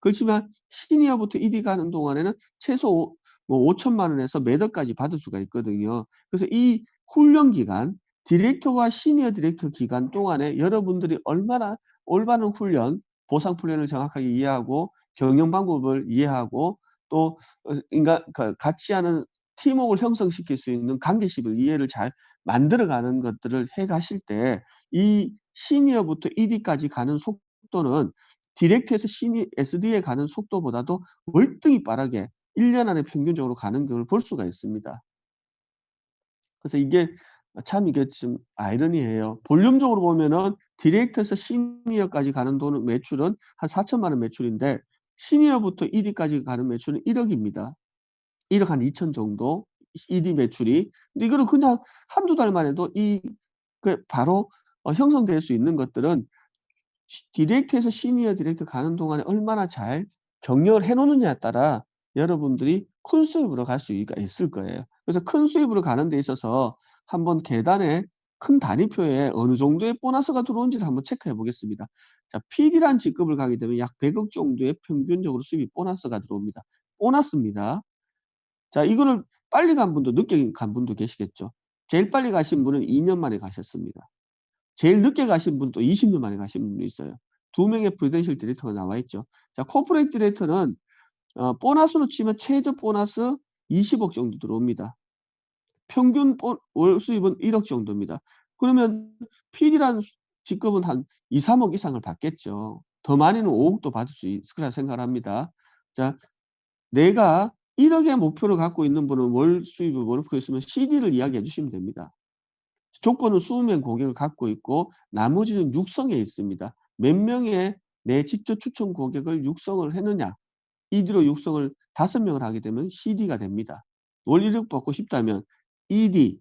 그렇지만 시니어부터 ED 가는 동안에는 최소 뭐 5천만 원에서 몇 억까지 받을 수가 있거든요. 그래서 이 훈련 기간, 디렉터와 시니어 디렉터 기간 동안에 여러분들이 얼마나 올바른 훈련, 보상 플랜을 정확하게 이해하고 경영 방법을 이해하고 또 인간 같이 하는 팀워크를 형성시킬 수 있는 관계식을 이해를 잘 만들어가는 것들을 해 가실 때 이 시니어부터 ED까지 가는 속도는 디렉트에서 SD에 가는 속도보다도 월등히 빠르게 1년 안에 평균적으로 가는 걸 볼 수가 있습니다. 그래서 이게 참 이게 좀 아이러니해요. 볼륨적으로 보면은 디렉트에서 시니어까지 가는 돈은 매출은 한 4천만 원 매출인데 시니어부터 ED까지 가는 매출은 1억입니다. 1억 한 2천 정도 ED 매출이. 근데 이거는 그냥 한두 달만 해도 바로 형성될 수 있는 것들은 디렉트에서 시니어 디렉터 가는 동안에 얼마나 잘 경영을 해 놓느냐에 따라 여러분들이 큰 수입으로 갈 수가 있을 거예요. 그래서 큰 수입으로 가는 데 있어서 한번 계단에 큰 단위표에 어느 정도의 보너스가 들어온지를 한번 체크해 보겠습니다. 자, PD라는 직급을 가게 되면 약 100억 정도의 평균적으로 수입이 보너스가 들어옵니다. 보너스입니다. 자, 이거를 빨리 간 분도 늦게 간 분도 계시겠죠. 제일 빨리 가신 분은 2년 만에 가셨습니다. 제일 늦게 가신 분도 20년 만에 가신 분도 있어요. 두 명의 프리덴셜 디렉터가 나와 있죠. 자, 코퍼레이트 디렉터는 보너스로 치면 최저 보너스 20억 정도 들어옵니다. 평균 월 수입은 1억 정도입니다. 그러면 PD라는 직급은 한 2, 3억 이상을 받겠죠. 더 많이는 5억도 받을 수 있을 거라 생각을 합니다. 자, 내가 1억의 목표를 갖고 있는 분은 월 수입을 목표 있으면 CD를 이야기해 주시면 됩니다. 조건은 20명 고객을 갖고 있고 나머지는 육성에 있습니다. 몇 명의 내 직접 추천 고객을 육성을 했느냐. ED로 육성을 5명을 하게 되면 CD가 됩니다. 월 1억 받고 싶다면 ED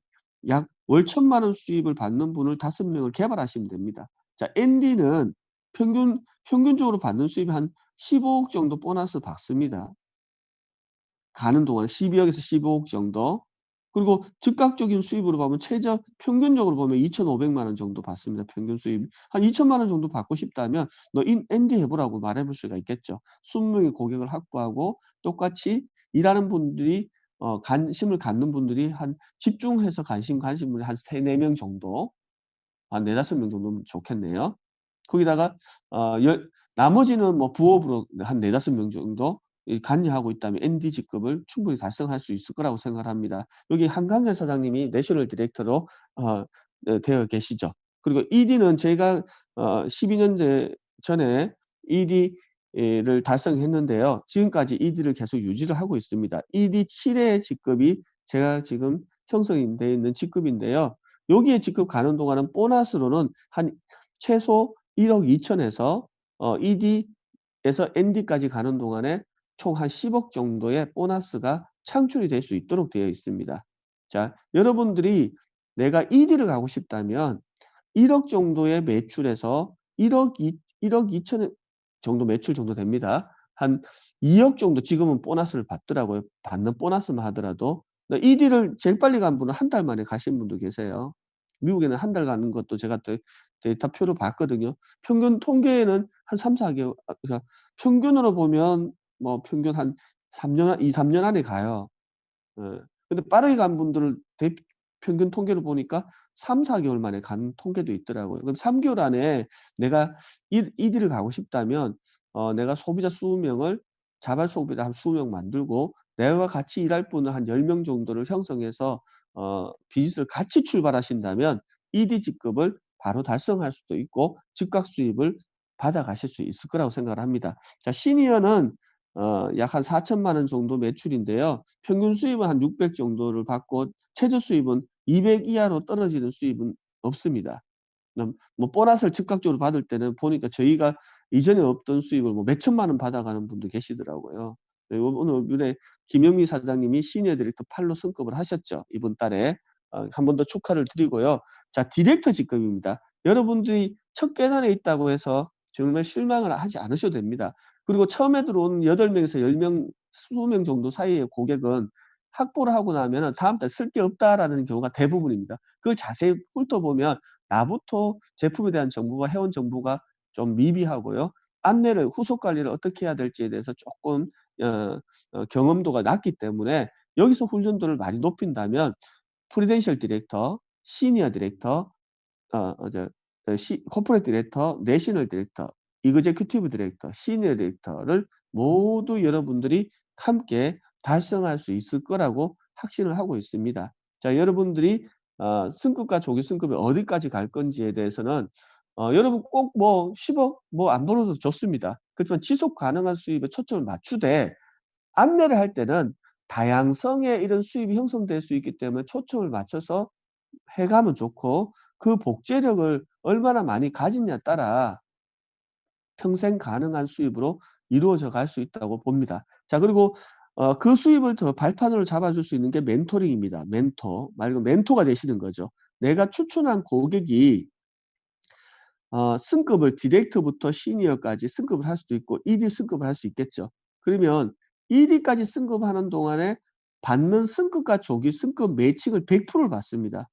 약 월 1,000만 원 수입을 받는 분을 5명을 개발하시면 됩니다. 자, ND는 평균적으로 받는 수입이 한 15억 정도 보너스 받습니다. 가는 동안에 12억에서 15억 정도. 그리고 즉각적인 수입으로 보면 최저 평균적으로 보면 2,500만 원 정도 받습니다. 평균 수입. 한 2천만 원 정도 받고 싶다면 너 ND 해보라고 말해볼 수가 있겠죠. 20명의 고객을 확보하고 똑같이 일하는 분들이 관심을 갖는 분들이 한 집중해서 관심분이 한 3-4명 정도, 한 4-5명 정도면 좋겠네요. 거기다가 나머지는 뭐 부업으로 한 4-5명 정도 관여하고 있다면 ND 직급을 충분히 달성할 수 있을 거라고 생각을 합니다. 여기 한강현 사장님이 내셔널 디렉터로 되어 계시죠. 그리고 ED는 제가 12년 전에 ED를 달성했는데요. 지금까지 ED를 계속 유지를 하고 있습니다. ED 7의 직급이 제가 지금 형성이 되어 있는 직급인데요. 여기에 직급 가는 동안은 보너스로는 한 최소 1억 2천에서 ED에서 ND까지 가는 동안에 총 한 10억 정도의 보너스가 창출이 될 수 있도록 되어 있습니다. 자, 여러분들이 내가 ED를 가고 싶다면 1억 정도의 매출에서 1억 2천 정도 매출 정도 됩니다. 한 2억 정도 지금은 보너스를 받더라고요. 받는 보너스만 하더라도. ED를 제일 빨리 간 분은 한 달 만에 가신 분도 계세요. 미국에는 한 달 가는 것도 제가 데이터표로 봤거든요. 평균 통계에는 한 3-4개월, 그러니까 평균으로 보면 뭐 평균 한 3년, 2-3년 안에 가요. 예. 근데 빠르게 간 분들을 평균 통계를 보니까 3-4개월 만에 간 통계도 있더라고요. 그럼 3개월 안에 내가 ED를 가고 싶다면 내가 소비자 20명을 자발 소비자 한 20명 만들고 내가 같이 일할 분을 한 10명 정도를 형성해서 비즈니스를 같이 출발하신다면 ED 직급을 바로 달성할 수도 있고 즉각 수입을 받아가실 수 있을 거라고 생각을 합니다. 자, 시니어는 약 한 4천만 원 정도 매출인데요. 평균 수입은 한 600 정도를 받고 최저 수입은 200 이하로 떨어지는 수입은 없습니다. 뭐 보너스를 즉각적으로 받을 때는 보니까 저희가 이전에 없던 수입을 뭐 몇천만 원 받아가는 분도 계시더라고요. 네, 오늘 김영미 사장님이 시니어 디렉터 8로 승급을 하셨죠. 이번 달에. 한 번 더 축하를 드리고요. 자, 디렉터 직급입니다. 여러분들이 첫 계단에 있다고 해서 정말 실망을 하지 않으셔도 됩니다. 그리고 처음에 들어온 8명에서 10명, 20명 정도 사이의 고객은 확보를 하고 나면은 다음 달 쓸 게 없다라는 경우가 대부분입니다. 그걸 자세히 훑어보면 나부터 제품에 대한 정보가 회원 정보가 좀 미비하고요. 안내를 후속 관리를 어떻게 해야 될지에 대해서 조금 경험도가 낮기 때문에 여기서 훈련도를 많이 높인다면 프리덴셜 디렉터, 시니어 디렉터, 코퍼레이트 디렉터, 내셔널 디렉터, 이그제큐티브 디렉터, 시니어 디렉터를 모두 여러분들이 함께 달성할 수 있을 거라고 확신을 하고 있습니다. 자, 여러분들이 승급과 조기 승급이 어디까지 갈 건지에 대해서는 여러분 꼭 뭐 10억 뭐 안 벌어도 좋습니다. 그렇지만 지속 가능한 수입에 초점을 맞추되 안내를 할 때는 다양성의 이런 수입이 형성될 수 있기 때문에 초점을 맞춰서 해 가면 좋고 그 복제력을 얼마나 많이 가지냐에 따라 평생 가능한 수입으로 이루어져 갈 수 있다고 봅니다. 자, 그리고 그 수입을 더 발판으로 잡아줄 수 있는 게 멘토링입니다. 멘토. 말 그대로 멘토가 되시는 거죠. 내가 추천한 고객이 승급을 디렉터부터 시니어까지 승급을 할 수도 있고 ED 승급을 할 수 있겠죠. 그러면 ED까지 승급하는 동안에 받는 승급과 조기 승급 매칭을 100%를 받습니다.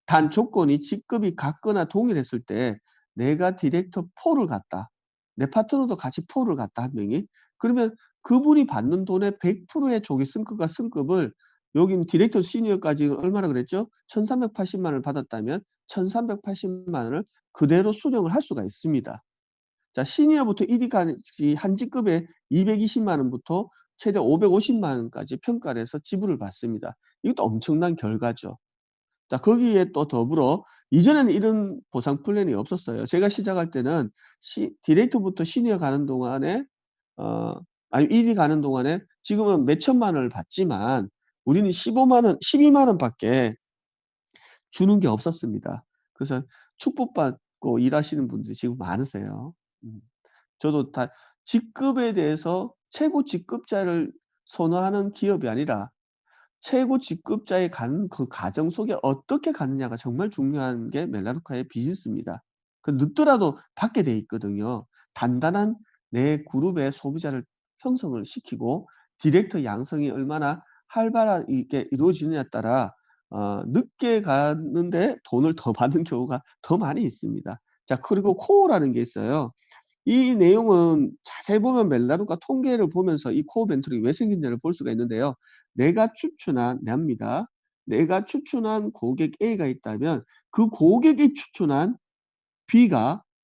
단 조건이 직급이 같거나 동일했을 때 내가 디렉터 4를 갔다. 내 파트너도 같이 4를 갔다 한 명이. 그러면 그분이 받는 돈의 100%의 조기 승급과 승급을 여긴 디렉터 시니어까지 얼마나 그랬죠? 1,380만 원을 받았다면 1,380만 원을 그대로 수령을 할 수가 있습니다. 자, 시니어부터 1위까지 한 직급에 220만 원부터 최대 550만 원까지 평가를 해서 지불을 받습니다. 이것도 엄청난 결과죠. 자, 거기에 또 더불어 이전에는 이런 보상 플랜이 없었어요. 제가 시작할 때는 디렉터부터 시니어 가는 동안에 아니 1위 가는 동안에 지금은 몇 천만 원을 받지만 우리는 15만 원, 12만 원밖에 주는 게 없었습니다. 그래서 축복받고 일하시는 분들이 지금 많으세요. 저도 다 직급에 대해서 최고 직급자를 선호하는 기업이 아니라 최고 직급자에 가는 그 과정 속에 어떻게 가느냐가 정말 중요한 게 멜라루카의 비즈니스입니다. 그 늦더라도 받게 돼 있거든요. 단단한 내 그룹의 소비자를 형성을 시키고 디렉터 양성이 얼마나 활발하게 이루어지느냐에 따라 늦게 가는데 돈을 더 받는 경우가 더 많이 있습니다. 자, 그리고 코어라는 게 있어요. 이 내용은 자세히 보면 멜라루카 통계를 보면서 이 코어 벤토링이 왜 생긴지를 볼 수가 있는데요. 내가 추천한 고객 A가 있다면 그 고객이 추천한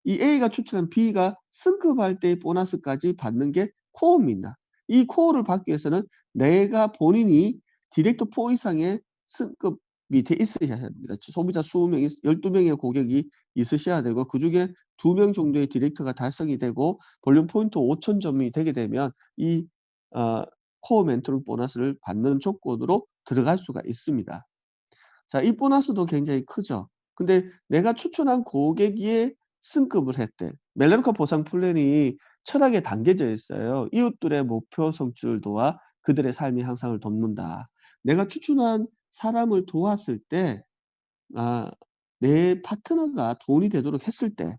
이 A가 추천한 B가 승급할 때의 보너스까지 받는 게 코어입니다. 이 코어를 받기 위해서는 내가 본인이 디렉터 4 이상의 승급이 돼 있어야 합니다. 소비자 20명이 12명의 고객이 있으셔야 되고 그중에 2명 정도의 디렉터가 달성이 되고 볼륨 포인트 5,000 점이 되게 되면 이 코어 멘토링 보너스를 받는 조건으로 들어갈 수가 있습니다. 자, 이 보너스도 굉장히 크죠. 근데 내가 추천한 고객이 승급을 했대. 멜로디카 보상 플랜이 철학에 담겨져 있어요. 이웃들의 목표 성취율도와 그들의 삶의 향상을 돕는다. 내가 추천한 사람을 도왔을 때, 내 파트너가 돈이 되도록 했을 때,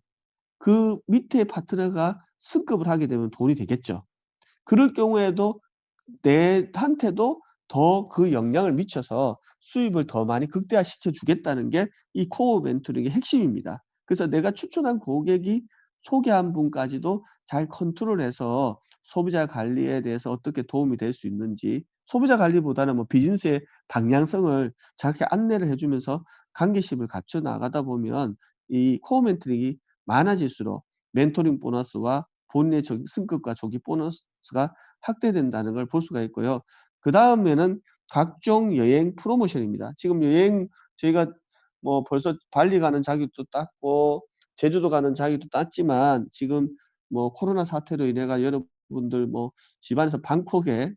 그 밑에 파트너가 승급을 하게 되면 돈이 되겠죠. 그럴 경우에도 내한테도 더 그 영향을 미쳐서 수입을 더 많이 극대화시켜 주겠다는 게 이 코어 멘토링의 핵심입니다. 그래서 내가 추천한 고객이 소개한 분까지도 잘 컨트롤해서 소비자 관리에 대해서 어떻게 도움이 될 수 있는지 소비자 관리보다는 뭐 비즈니스의 방향성을 정확히 안내를 해 주면서 관계심을 갖춰 나가다 보면 이 코어 멘토링이 많아질수록 멘토링 보너스와 본인의 승급과 조기 보너스가 확대된다는 걸 볼 수가 있고요. 그다음에는 각종 여행 프로모션입니다. 지금 여행 저희가 뭐 벌써 발리 가는 자격도 땄고 제주도 가는 자격도 땄지만 지금 뭐 코로나 사태로 인해가 여러분들 뭐 집안에서 방콕에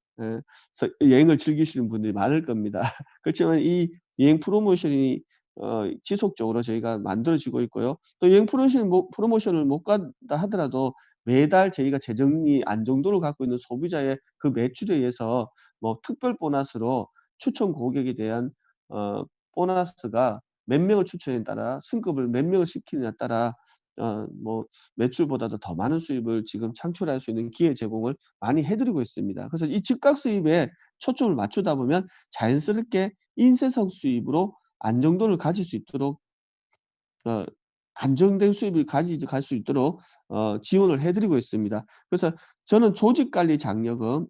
서 여행을 즐기시는 분들이 많을 겁니다. 그렇지만 이 여행 프로모션이 지속적으로 저희가 만들어지고 있고요. 또 여행 프로모션을 못 간다 하더라도 매달 저희가 재정리 안정도를 갖고 있는 소비자의 그 매출에 의해서 뭐 특별 보너스로 추천 고객에 대한 보너스가 몇 명을 추천에 따라 승급을 몇 명을 시키느냐에 따라 뭐 매출보다도 더 많은 수입을 지금 창출할 수 있는 기회 제공을 많이 해 드리고 있습니다. 그래서 이 즉각 수입에 초점을 맞추다 보면 자연스럽게 인쇄성 수입으로 안정도를 가질 수 있도록 어 안정된 수입을 갈 수 있도록 지원을 해 드리고 있습니다. 그래서 저는 조직관리 장려금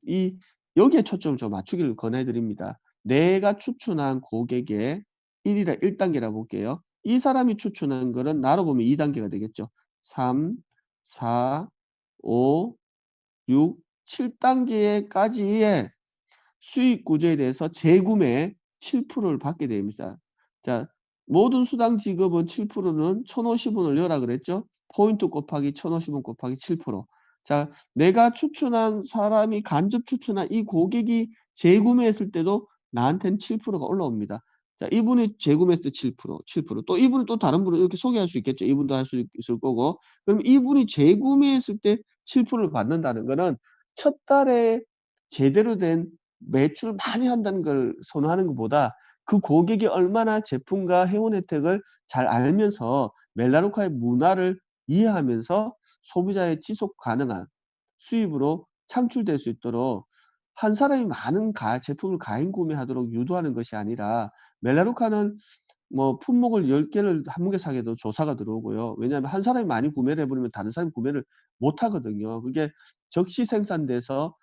여기에 초점을 좀 맞추기를 권해 드립니다. 내가 추천한 고객의 1 단계라 볼게요. 이 사람이 추천한 거는 나로 보면 2 단계가 되겠죠. 3, 4, 5, 6, 7 단계까지의 수익 구조에 대해서 재구매 7%를 받게 됩니다. 자, 모든 수당 지급은 7%는 1,050원을 넣으라 그랬죠? 포인트 곱하기 1,050원 곱하기 7%. 자, 내가 추천한 사람이 간접 추천한 이 고객이 재구매했을 때도 나한테는 7%가 올라옵니다. 자, 이분이 재구매했을 때 7%, 7%. 또 이분이 또 다른 분을 이렇게 소개할 수 있겠죠. 이분도 할 수 있을 거고. 그럼 이분이 재구매했을 때 7%를 받는다는 거는 첫 달에 제대로 된 매출을 많이 한다는 걸 선호하는 것보다 그 고객이 얼마나 제품과 회원 혜택을 잘 알면서 멜라루카의 문화를 이해하면서 소비자의 지속 가능한 수입으로 창출될 수 있도록 한 사람이 많은 제품을 가행 구매하도록 유도하는 것이 아니라 멜라루카는 뭐 품목을 10 개를 한 무게 사게도 조사가 들어오고요. 왜냐하면 한 사람이 많이 구매를 해 버리면 다른 사람이 구매를 못 하거든요. 그게 적시 생산돼서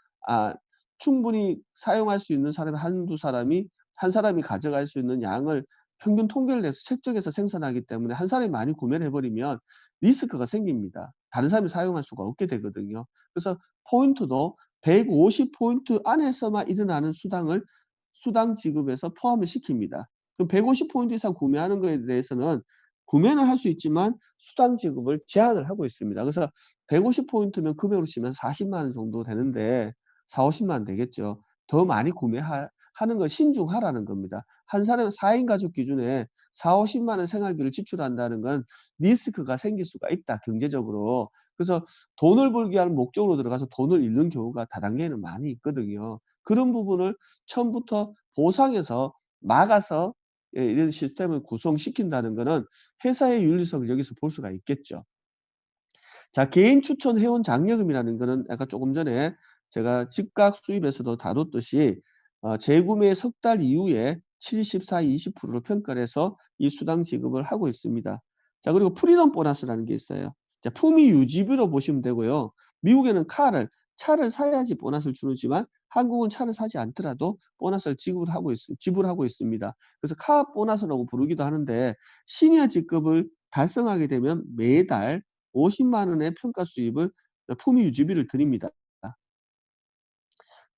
충분히 사용할 수 있는 사람이 한두 사람이 한 사람이 가져갈 수 있는 양을 평균 통계를 내서 책정해서 생산하기 때문에 한 사람이 많이 구매를 해 버리면 리스크가 생깁니다. 다른 사람이 사용할 수가 없게 되거든요. 그래서 포인트도 150 포인트 안에서만 일어나는 수당 지급에서 포함을 시킵니다. 그럼 150 포인트 이상 구매하는 거에 대해서는 구매는 할 수 있지만 수당 지급을 제한을 하고 있습니다. 그래서 150 포인트면 금액으로 치면 400,000원 정도 되는데 4,000,000-50,000원 되겠죠. 더 많이 하는 걸 신중하라는 겁니다. 한 사람 4인 가족 기준에 4,000,000-50,000원 생활비를 지출한다는 건 리스크가 생길 수가 있다, 경제적으로. 그래서 돈을 벌기 위한 목적으로 들어가서 돈을 잃는 경우가 다단계에는 많이 있거든요. 그런 부분을 처음부터 보상해서 막아서 이런 시스템을 구성시킨다는 거는 회사의 윤리성을 여기서 볼 수가 있겠죠. 자, 개인 추천 회원 장려금이라는 거는 아까 조금 전에 제가 즉각 수입에서도 다뤘듯이 재구매 석 달 이후에 74, 20%로 평가를 해서 이 수당 지급을 하고 있습니다. 자, 그리고 프리덤 보너스라는 게 있어요. 자, 품위 유지비로 보시면 되고요. 미국에는 차를 사야지 보너스를 주지만 한국은 차를 사지 않더라도 보너스를 지불하고 있습니다. 그래서 카 보너스라고 부르기도 하는데 시니어 직급을 달성하게 되면 매달 50만 원의 평가 수입을 품위 유지비를 드립니다.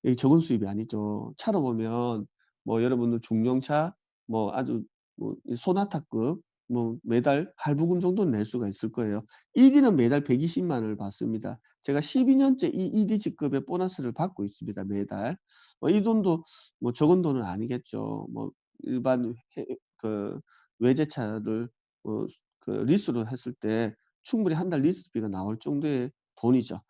이게 적은 수입이 아니죠. 차로 보면 뭐 여러분들 중형차 뭐 아주 뭐 이 소나타급 뭐 매달 할부금 정도는 낼 수가 있을 거예요. 1위는 매달 120만 원을 받습니다. 제가 12 년째 이 1위 직급의 보너스를 받고 있습니다, 매달. 이 돈도 뭐 적은 돈은 아니겠죠. 뭐 일반 그 외제차를 리스로 했을 때 충분히 한 달 리스비가 나올 정도의 돈이죠.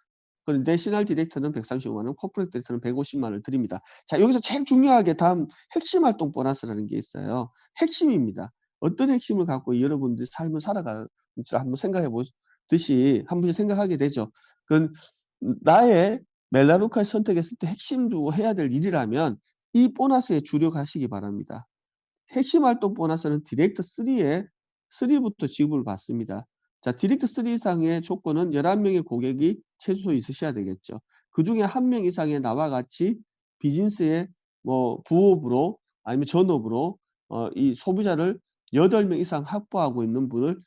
그리고 내셔널 디렉터는 135만 원, 코퍼레이트 디렉터는 150만 원을 드립니다. 자, 여기서 제일 중요하게 다음 핵심 활동 보너스라는 게 있어요. 핵심입니다. 어떤 핵심을 갖고 여러분들이 삶을 살아가는지 한번 생각해 보듯이 한 번씩 생각하게 되죠. 그건 나의 멜라루카를 선택했을 때 핵심 두고 해야 될 일이라면 이 보너스에 주력하시기 바랍니다. 핵심 활동 보너스는 디렉터 3 부터 지급을 받습니다. 자, 디렉터 3 이상의 조건은 11 명의 고객이 최소 있으셔야 되겠죠. 그중에 1명 이상의 나와 같이 비즈니스의 뭐 부업으로 아니면 전업으로 이 소비자를 8명 이상 확보하고 있는 분을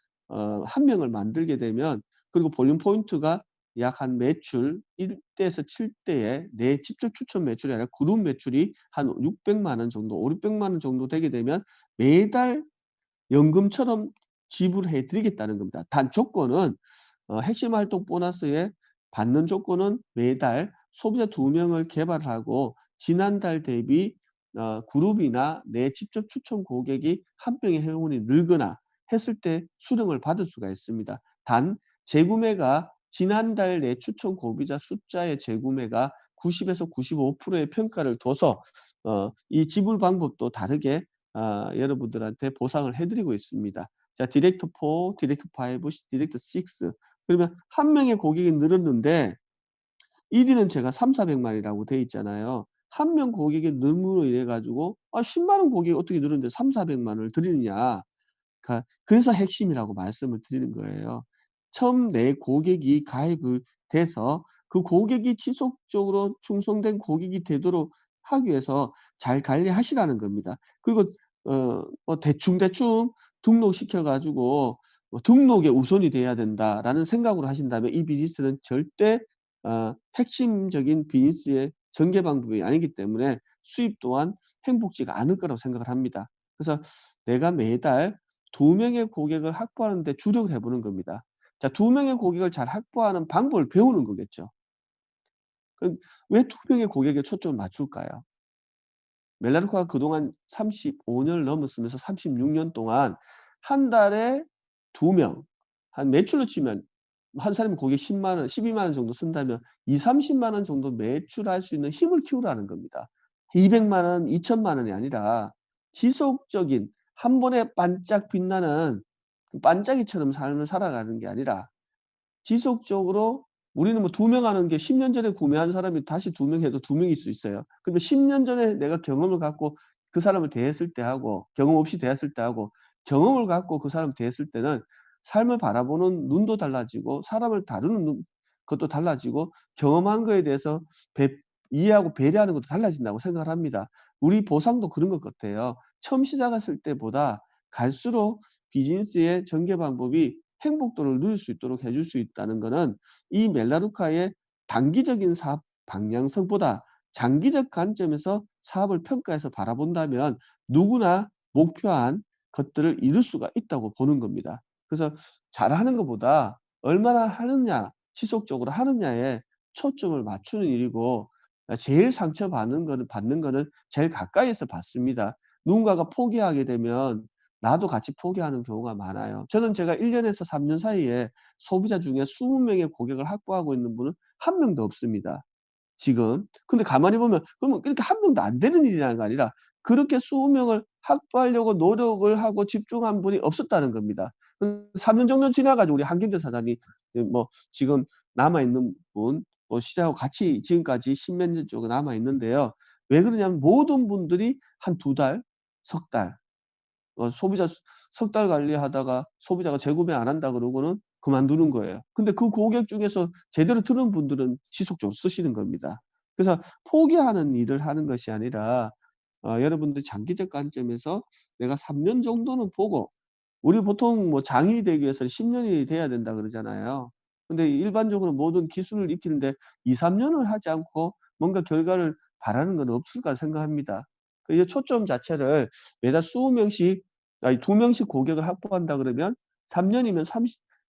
1 명을 만들게 되면, 그리고 볼륨 포인트가 약 한 매출 1 대에서 7 대의 내 직접 추천 매출이 아니라 그룹 매출이 한 600만 원 정도, 500-600만 원 정도 되게 되면 매달 연금처럼 지불해 드리겠다는 겁니다. 단 조건은 핵심 활동 보너스에 받는 조건은 매달 소비자 2 명을 개발하고 지난달 대비 그룹이나 내 직접 추천 고객이 1 명의 회원이 늘거나 했을 때 수령을 받을 수가 있습니다. 단 재구매가 지난달 내 추천 소비자 숫자의 재구매가 90에서 95%의 평가를 둬서 이 지불 방법도 다르게 여러분들한테 보상을 해 드리고 있습니다. 자, 디렉터 4, 디렉터 5, 디렉터 6. 그러면 1 명의 고객이 늘었는데 1위는 제가 3,400만 이라고 돼 있잖아요. 1명 고객이 늘므로 인해 가지고 10만 원 고객이 어떻게 늘었는데 3,400만 원을 드리느냐. 그래서 핵심이라고 말씀을 드리는 거예요. 처음 내 고객이 가입을 돼서 그 고객이 지속적으로 충성된 고객이 되도록 하기 위해서 잘 관리하시라는 겁니다. 그리고 뭐 대충 등록시켜 가지고 뭐 '등록에 우선이 돼야 된다.'라는 생각으로 하신다면 이 비즈니스는 절대 핵심적인 비즈니스의 전개 방법이 아니기 때문에 수입 또한 행복지가 않을 거라고 생각을 합니다. 그래서 내가 매달 2 명의 고객을 확보하는 데 주력을 해 보는 겁니다. 자, 2 명의 고객을 잘 확보하는 방법을 배우는 거겠죠. 그럼 왜 2 명의 고객에 초점을 맞출까요? 멜라루카가 그동안 35 년을 넘었으면서 36년 동안 한 달에 2 명, 한 매출로 치면 한 사람이 고객 10만 원, 12만 원 정도 쓴다면 2-30만 원 정도 매출할 수 있는 힘을 키우라는 겁니다. 200만 원, 2천만 원이 아니라 지속적인 한 번에 반짝 빛나는 그 반짝이처럼 삶을 살아가는 게 아니라 지속적으로 우리는 뭐 2명 하는 게 10년 전에 구매한 사람이 다시 2명 해도 2 명일 수 있어요. 그러면 10년 전에 내가 경험을 갖고 그 사람을 대했을 때 하고 경험 없이 대했을 때 하고 경험을 갖고 그 사람을 대했을 때는 삶을 바라보는 눈도 달라지고 사람을 다루는 것도 달라지고 경험한 거에 대해서 배 이해하고 배려하는 것도 달라진다고 생각을 합니다. 우리 보상도 그런 것 같아요. 처음 시작했을 때보다 갈수록 비즈니스의 전개 방법이 행복도를 누릴 수 있도록 해줄 수 있다는 거는 이 멜라루카의 단기적인 사업 방향성보다 장기적 관점에서 사업을 평가해서 바라본다면 누구나 목표한 것들을 이룰 수가 있다고 보는 겁니다. 그래서 잘하는 것보다 얼마나 하느냐, 지속적으로 하느냐에 초점을 맞추는 일이고 제일 상처받는 거는 제일 가까이에서 받습니다. 누군가가 포기하게 되면 나도 같이 포기하는 경우가 많아요. 저는 제가 1 년에서 3년 사이에 소비자 중에 20 명의 고객을 확보하고 있는 분은 한 명도 없습니다, 지금. 근데 가만히 보면 그러면 이렇게 한 명도 안 되는 일이라는 거 아니라 그렇게 20 명을 확보하려고 노력을 하고 집중한 분이 없었다는 겁니다. 3년 정도 지나 가지고 우리 한경재 사장이 뭐 지금 남아 있는 분 뭐 시장하고 같이 지금까지 10몇 년 정도 남아 있는데요. 왜 그러냐면 모든 분들이 한 2 달, 석 달 소비자 석 달 관리하다가 소비자가 재구매 안 한다 그러고는 그만두는 거예요. 근데 그 고객 중에서 제대로 들은 분들은 지속적으로 쓰시는 겁니다. 그래서 포기하는 일을 하는 것이 아니라 여러분들 장기적 관점에서 내가 3년 정도는 보고, 우리 보통 뭐 장인이 되기 위해서는 10 년이 돼야 된다 그러잖아요. 근데 일반적으로 모든 기술을 익히는데 2-3 년을 하지 않고 뭔가 결과를 바라는 건 없을까 생각합니다. 이 초점 자체를 매달 20명씩 아니 2명씩 고객을 확보한다 그러면 3년이면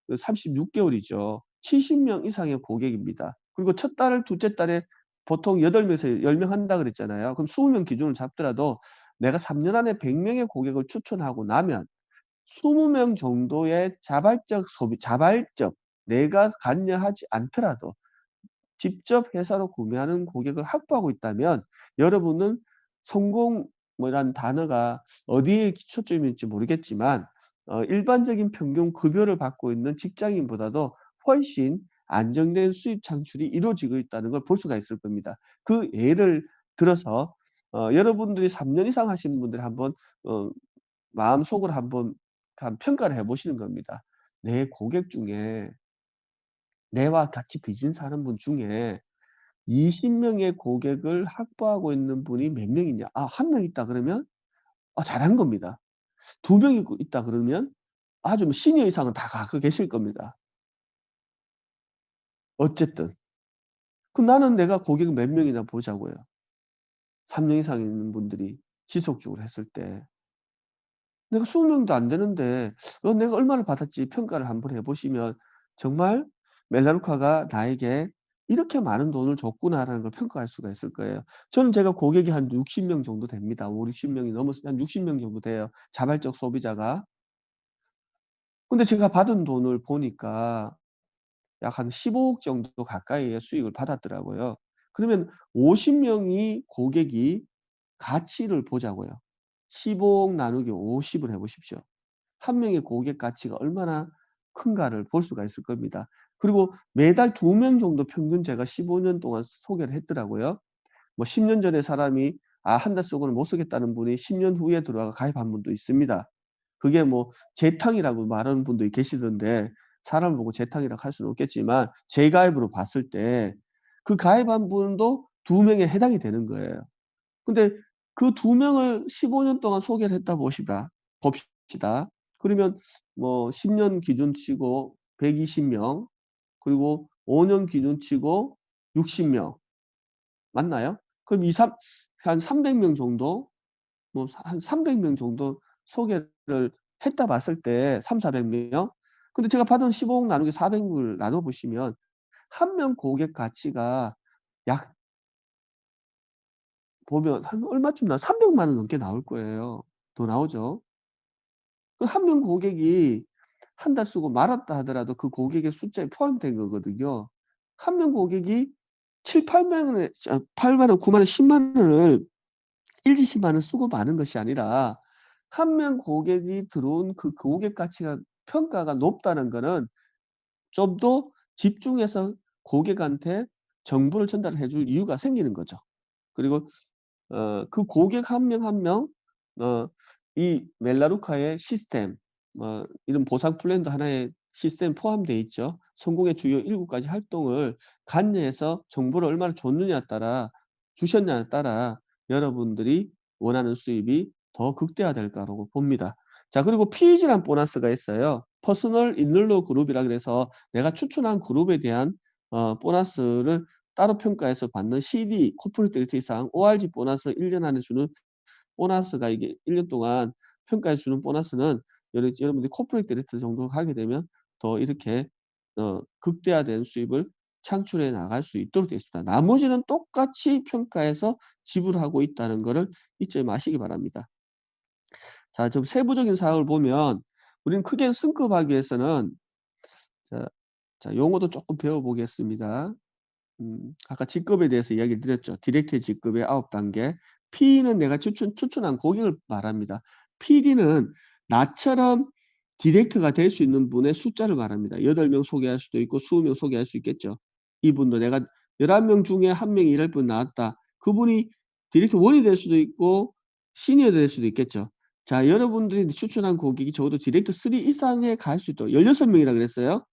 36개월이죠. 70명 이상의 고객입니다. 그리고 첫 달, 둘째 달에 보통 8명에서 10명 한다 그랬잖아요. 그럼 20명 기준을 잡더라도 내가 3년 안에 100명의 고객을 추천하고 나면 20명 정도의 자발적 내가 관여하지 않더라도 직접 회사로 구매하는 고객을 확보하고 있다면 여러분은 성공 뭐란 단어가 어디에 초점일지 모르겠지만 일반적인 평균 급여를 받고 있는 직장인보다도 훨씬 안정된 수입 창출이 이루어지고 있다는 걸 볼 수가 있을 겁니다. 그 예를 들어서 여러분들이 3년 이상 하시는 분들이 한번 어 마음속으로 한번 평가를 해 보시는 겁니다. 내 고객 중에 내와 같이 비즈니스하는 분 중에 20 명의 고객을 확보하고 있는 분이 몇 명 있냐. 1명 있다 그러면 잘한 겁니다. 2명 있다 그러면 아주 뭐 시니어 이상은 다 갖고 계실 겁니다. 어쨌든. 그럼 나는 내가 고객을 몇 명이나 보자고요. 3년 이상 있는 분들이 지속적으로 했을 때. 내가 20 명도 안 되는데 내가 얼마를 받았지 평가를 한번 해 보시면 정말 멜라루카가 나에게 '이렇게 많은 돈을 줬구나.'라는 걸 평가할 수가 있을 거예요. 저는 제가 고객이 한 60명 정도 됩니다. 50-60 명이 넘어서 한 60명 정도 돼요, 자발적 소비자가. 근데 제가 받은 돈을 보니까 약 한 15억 정도 가까이의 수익을 받았더라고요. 그러면 50 명이 고객이 가치를 보자고요. 15억 나누기 50을 해 보십시오. 한 명의 고객 가치가 얼마나 큰가를 볼 수가 있을 겁니다. 그리고 매달 2명 정도 평균 제가 15년 동안 소개를 했더라고요. 뭐 10년 전에 사람이 한 달 쓰고는 못 쓰겠다는 분이 10년 후에 들어와서 가입한 분도 있습니다. 그게 뭐 재탕이라고 말하는 분도 계시던데 사람을 보고 재탕이라고 할 수는 없겠지만 재가입으로 봤을 때 그 가입한 분도 2 명에 해당이 되는 거예요. 근데 그 2 명을 15년 동안 소개를 했다 봅시다. 그러면 뭐 10년 기준 치고 120 명 그리고 5년 기준 치고 60명 맞나요? 그럼 이 삼 한 300명 정도 뭐 한 300명 정도 소개를 했다 봤을 때 3-400 명. 근데 제가 받은 15억 나누기 400을 나눠 보시면 한 명 고객 가치가 약 보면 한 얼마쯤 300만 원 넘게 나올 거예요. 더 나오죠. 그 한 명 고객이 한 달 쓰고 말았다 하더라도 그 고객의 숫자에 포함된 거거든요. 한 명 고객이 7-8만 원에 8만 원, 9만 원, 10만 원을 일지씩만을 쓰고 마는 것이 아니라 한 명 고객이 들어온 그 고객 가치가 평가가 높다는 거는 좀 더 집중해서 고객한테 정보를 전달해 줄 이유가 생기는 거죠. 그리고 그 고객 한 명 한 명 어 이 멜라루카의 시스템 이런 보상 플랜도 하나의 시스템 포함되어 있죠. 성공의 주요 7 가지 활동을 관여해서 정보를 얼마나 주셨냐에 따라 여러분들이 원하는 수입이 더 극대화될 거라고 봅니다. 자 그리고 피지란 보너스가 있어요. 퍼스널 인룰러 그룹이라 그래서 내가 추천한 그룹에 대한 보너스를 따로 평가해서 받는 CD 코퍼레이트 리테일상 ORG 보너스 1년 안에 주는 보너스가 이게 1년 동안 평가해 주는 보너스는 여러분들이 코퍼레이트 리테일 정도 가게 되면 더 이렇게 극대화된 수입을 창출해 나갈 수 있도록 되어 있습니다. 나머지는 똑같이 평가해서 지불하고 있다는 거를 잊지 마시기 바랍니다. 자 좀 세부적인 사항을 보면 우리는 크게 승급하기 위해서는 자 용어도 쪼끔 배워 보겠습니다. 아까 직급에 대해서 이야기를 드렸죠. 디렉트 직급의 9단계. P는 내가 추천한 고객을 말합니다. PD는 나처럼 디렉트가 될 수 있는 분의 숫자를 말합니다. 8명 소개할 수도 있고 20명 소개할 수 있겠죠. 이분도 내가 11명 중에 1 명이 일할 분 나왔다. 그분이 디렉트 1이 될 수도 있고 시니어가 될 수도 있겠죠. 자 여러분들이 추천한 고객이 적어도 디렉트 3 이상에 갈 수 있도록 16 명이라 그랬어요.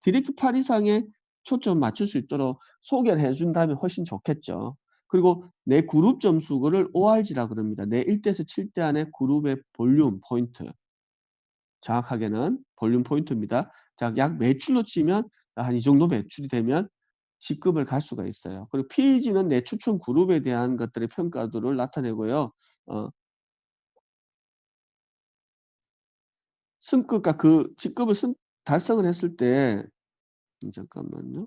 디렉트 8 이상에 초점 맞출 수 있도록 소개를 해 준다면 훨씬 좋겠죠. 그리고 내 그룹 점수를 ORG라 그럽니다. 내 1 대에서 7대 안에 그룹의 볼륨 포인트. 정확하게는 볼륨 포인트입니다. 자 약 매출로 치면 한 이 정도 매출이 되면 직급을 갈 수가 있어요. 그리고 PEG는 내 추천 그룹에 대한 것들의 평가도를 나타내고요. 어 승급과 그 직급을 달성을 했을 때 잠깐만요.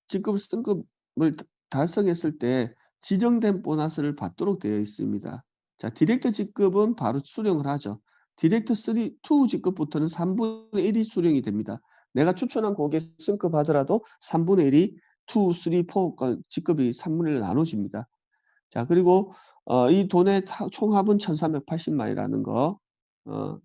직급 승급을 달성했을 때 지정된 보너스를 받도록 되어 있습니다. 자, 디렉터 직급은 바로 수령을 하죠. 디렉터 3, 2 직급부터는 3분의 1이 수령이 됩니다. 내가 추천한 곡에 승급하더라도 3분의 1이 2, 3, 4가 직급이 3분의 1로 나눠집니다. 자, 그리고 이 돈의 총합은 1,380만이라는 거. 어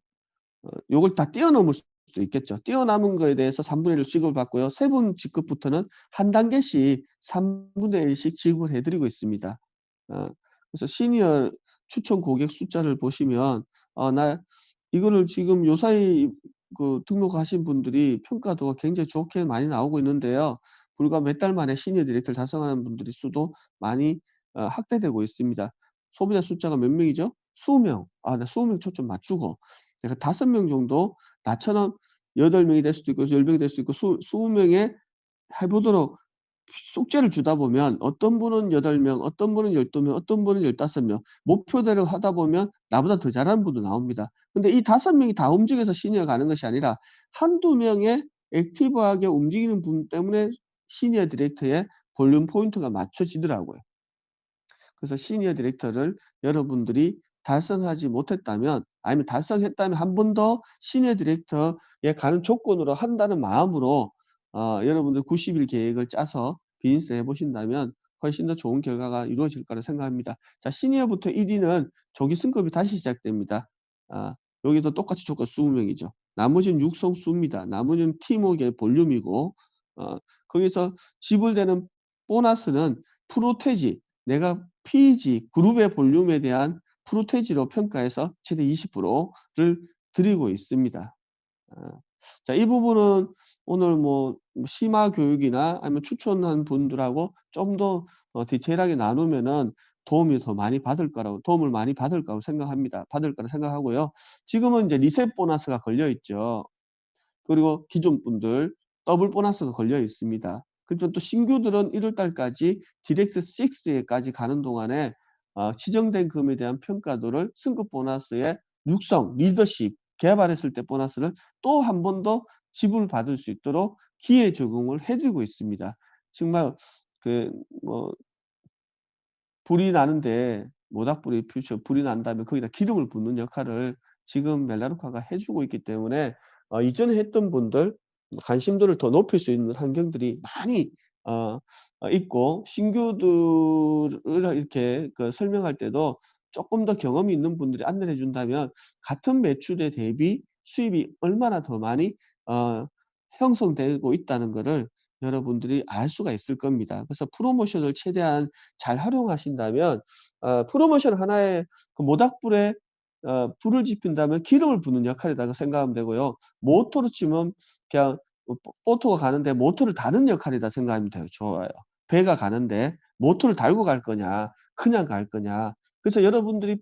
요걸 다 뛰어넘을 수도 있겠죠. 뛰어남은 거에 대해서 3분의 1을 지급을 받고요. 세 분 직급부터는 한 단계씩 3분의 1씩 지급을 해 드리고 있습니다. 어 그래서 시니어 추천 고객 숫자를 보시면 나 이거를 지금 요사이 등록하신 분들이 평가도가 굉장히 좋게 많이 나오고 있는데요. 불과 몇 달 만에 시니어 디렉터를 달성하는 분들의 수도 많이 확대되고 있습니다. 소비자 숫자가 몇 명이죠? 20 명. 나 20명 초점 맞추고 제가 5명 정도 나처럼 8명이 될 수도 있고 10명이 될 수도 있고 20 명에 해 보도록 숙제를 주다 보면 어떤 분은 8명, 어떤 분은 12명, 어떤 분은 15명 목표대로 하다 보면 나보다 더 잘하는 분도 나옵니다. 근데 이 5명이 다 움직여서 시니어 가는 것이 아니라 한두 명의 액티브하게 움직이는 분 때문에 시니어 디렉터의 볼륨 포인트가 맞춰지더라고요. 그래서 시니어 디렉터를 여러분들이 달성하지 못했다면 아니면 달성했다면 한 번 더 시니어 디렉터에 가는 조건으로 한다는 마음으로 여러분들 90일 계획을 짜서 비즈니스를 해 보신다면 훨씬 더 좋은 결과가 이루어질 거라 생각합니다. 자, 시니어부터 1 위는 조기 승급이 다시 시작됩니다. 아 여기도 똑같이 조건 20 명이죠. 나머지는 육성 수입니다. 나머지는 팀워크의 볼륨이고 거기서 지불되는 보너스는 프로테지 내가 PEG 그룹의 볼륨에 대한 프로테지로 평가해서 최대 20%를 드리고 있습니다. 아 자, 이 부분은 오늘 심화 교육이나 아니면 추천한 분들하고 좀 더 디테일하게 나누면은 도움을 많이 받을 거라고 생각합니다. 받을 거라 생각하고요. 지금은 이제 리셋 보너스가 걸려 있죠. 그리고 기존 분들 더블 보너스가 걸려 있습니다. 그리고 또 신규들은 1월 달까지 디렉트 6에까지 가는 동안에 지정된 금에 대한 평가도를 승급 보너스의 육성, 리더십 개발했을 때 보너스를 또 한 번 더 지불받을 수 있도록 기회 적용을 해 드리고 있습니다. 정말 그 뭐 불이 나는데 모닥불이 피우쳐 불이 난 다음에 거기다 기름을 붓는 역할을 지금 멜라루카가 해 주고 있기 때문에 이전에 했던 분들 관심도를 더 높일 수 있는 환경들이 많이 어 있고 신규들을 이렇게 설명할 때도 쪼끔 더 경험이 있는 분들이 안내를 해 준다면 같은 매출에 대비 수입이 얼마나 더 많이 어 형성되고 있다는 거를 여러분들이 알 수가 있을 겁니다. 그래서 프로모션을 최대한 잘 활용하신다면 프로모션 하나에 모닥불에 불을 지핀다면 기름을 붓는 역할이라고 생각하면 되고요. 모터로 치면 그냥 보트가 가는데 모터를 다는 역할이다 생각하면 돼요. 좋아요. 배가 가는데 모터를 달고 갈 거냐 그냥 갈 거냐. 그래서 여러분들이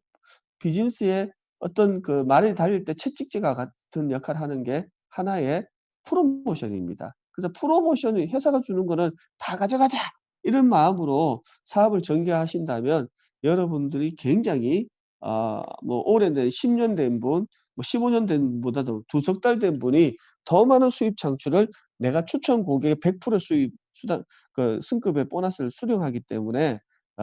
비즈니스에 어떤 말이 달릴 때 채찍질과 같은 역할을 하는 게 하나의 프로모션입니다. 그래서 프로모션이 회사가 주는 거는 "다 가져가자." 이런 마음으로 사업을 전개하신다면 여러분들이 굉장히 오래된 10년 된 분 15년 된 분보다도 두석 달 된 분이 더 많은 수입 창출을 내가 추천 고객의 100% 수입 수당 승급의 보너스를 수령하기 때문에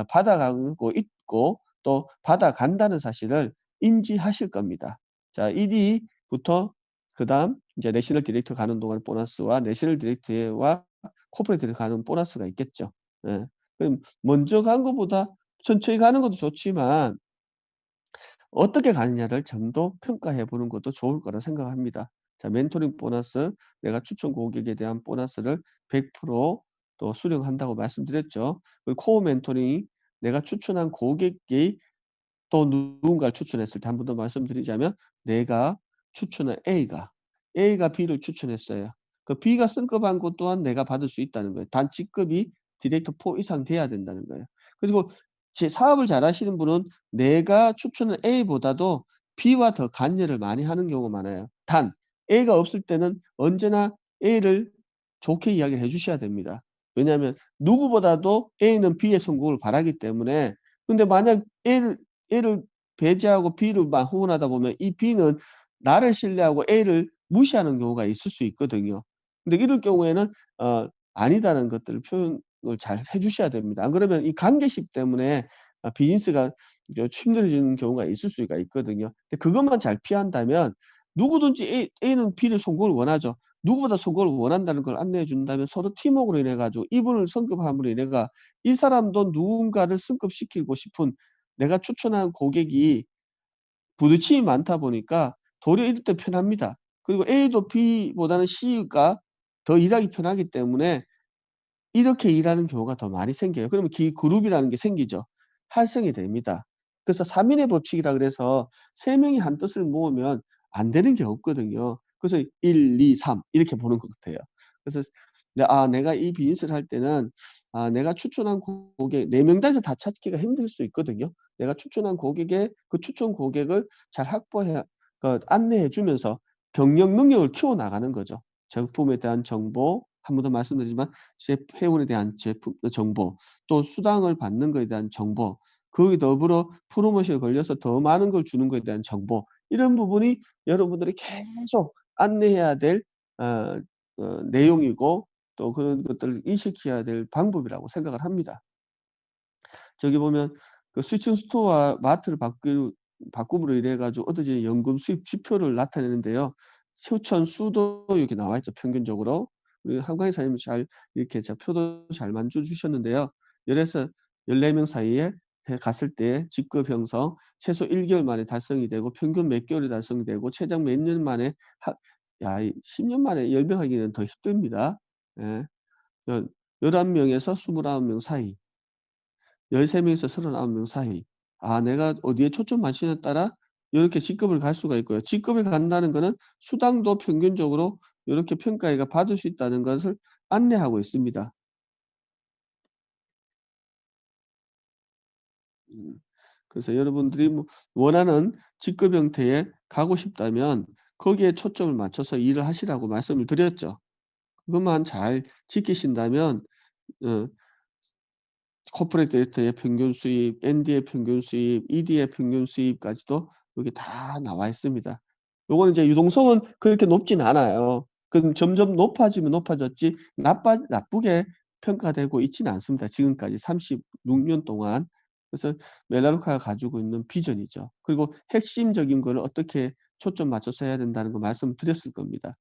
받아가고 있고 또 받아간다는 사실을 인지하실 겁니다. 자, 1 위부터 그다음 이제 내셔널 디렉터 가는 동안 보너스와 내셔널 디렉터와 코퍼레이트 디렉터 가는 보너스가 있겠죠. 예. 그럼 먼저 간 것보다 천천히 가는 것도 좋지만 어떻게 가느냐를 좀 더 평가해 보는 것도 좋을 거라 생각합니다. 자, 멘토링 보너스, 내가 추천 고객에 대한 보너스를 100%또 수령한다고 말씀드렸죠. 그리고 코어 멘토링이 내가 추천한 고객이 또 누군가를 추천했을 때 한 번 더 말씀드리자면 내가 추천한 A가 B를 추천했어요. 그 B가 승급한 것 또한 내가 받을 수 있다는 거예요. 단 직급이 디렉터 4 이상 돼야 된다는 거예요. 그리고 제 사업을 잘하시는 분은 내가 추천한 A보다도 B와 더 관여를 많이 하는 경우가 많아요. 단 A가 없을 때는 언제나 A를 좋게 이야기를 해 주셔야 됩니다. 왜냐하면 누구보다도 A는 B의 성공을 바라기 때문에. 근데 만약 A를 배제하고 B를 막 후원하다 보면 이 B는 나를 신뢰하고 A를 무시하는 경우가 있을 수 있거든요. 근데 이럴 경우에는 아니다라는 것들을 표현을 잘 해 주셔야 됩니다. 안 그러면 이 관계식 때문에 비즈니스가 힘들어지는 경우가 있을 수가 있거든요. 근데 그것만 잘 피한다면 누구든지 A는 B를 성공을 원하죠. 누구보다 성공을 원한다는 걸 안내해 준다면 서로 팀워크로 인해 가지고 이분을 성급함으로 인해가 이 사람도 누군가를 승급시키고 싶은 내가 추천한 고객이 부딪힘이 많다 보니까 도리어 이럴 때 편합니다. 그리고 A도 B보다는 C가 더 일하기 편하기 때문에 이렇게 일하는 경우가 더 많이 생겨요. 그러면 그룹이라는 게 생기죠. 활성이 됩니다. 그래서 3 인의 법칙이라 그래서 3 명이 한 뜻을 모으면 안 되는 게 없거든요. 그래서 1, 2, 3 이렇게 보는 것 같아요. 그래서 내가 이 비즈니스를 할 때는 내가 추천한 고객 4 명단에서 다 찾기가 힘들 수 있거든요. 내가 추천한 고객의 그 추천 고객을 잘 확보해 안내해 주면서 경영 능력을 키워 나가는 거죠. 제품에 대한 정보, 한 번 더 말씀드리지만 회원에 대한 정보, 또 수당을 받는 것에 대한 정보, 거기에 더불어 프로모션에 걸려서 더 많은 걸 주는 것에 대한 정보, 이런 부분이 여러분들이 계속 안내해야 될 어 내용이고 또 그런 것들을 인식해야 될 방법이라고 생각을 합니다. 저기 보면 그 스위칭 스토어와 마트를 바꿈으로 인해 가지고 얻어진 연금 수입 지표를 나타내는데요. 수천 수도 여기 나와 있죠, 평균적으로. 우리 한광희 사장님이 잘 이렇게 표도 잘 만들어 주셨는데요. 1 에서 14명 사이에 갔을 때 직급 형성 최소 1 개월 만에 달성이 되고 평균 몇 개월에 달성이 되고 최장 몇 년 만에 이 10년 만에 10명 하기는 더 힘듭니다. 예. 11 명에서 29명 사이. 13 명에서 39명 사이. 내가 어디에 초점 맞추냐에 따라 요렇게 직급을 갈 수가 있고요. 직급을 간다는 거는 수당도 평균적으로 요렇게 평가가 받을 수 있다는 것을 안내하고 있습니다. 음. 그래서 여러분들이 뭐 원하는 직급 형태에 가고 싶다면 거기에 초점을 맞춰서 일을 하시라고 말씀을 드렸죠. 그것만 잘 지키신다면 어 코퍼레이트 데이터의 평균 수입, ND의 평균 수입, ED의 평균 수입까지도 여기 다 나와 있습니다. 요거는 이제 유동성은 그렇게 높진 않아요. 그럼 점점 높아지면 높아졌지 나쁘게 평가되고 있지는 않습니다, 지금까지 36년 동안. 그래서 멜라노카가 가지고 있는 비전이죠. 그리고 핵심적인 거를 어떻게 초점 맞춰서 해야 된다는 거 말씀드렸을 겁니다.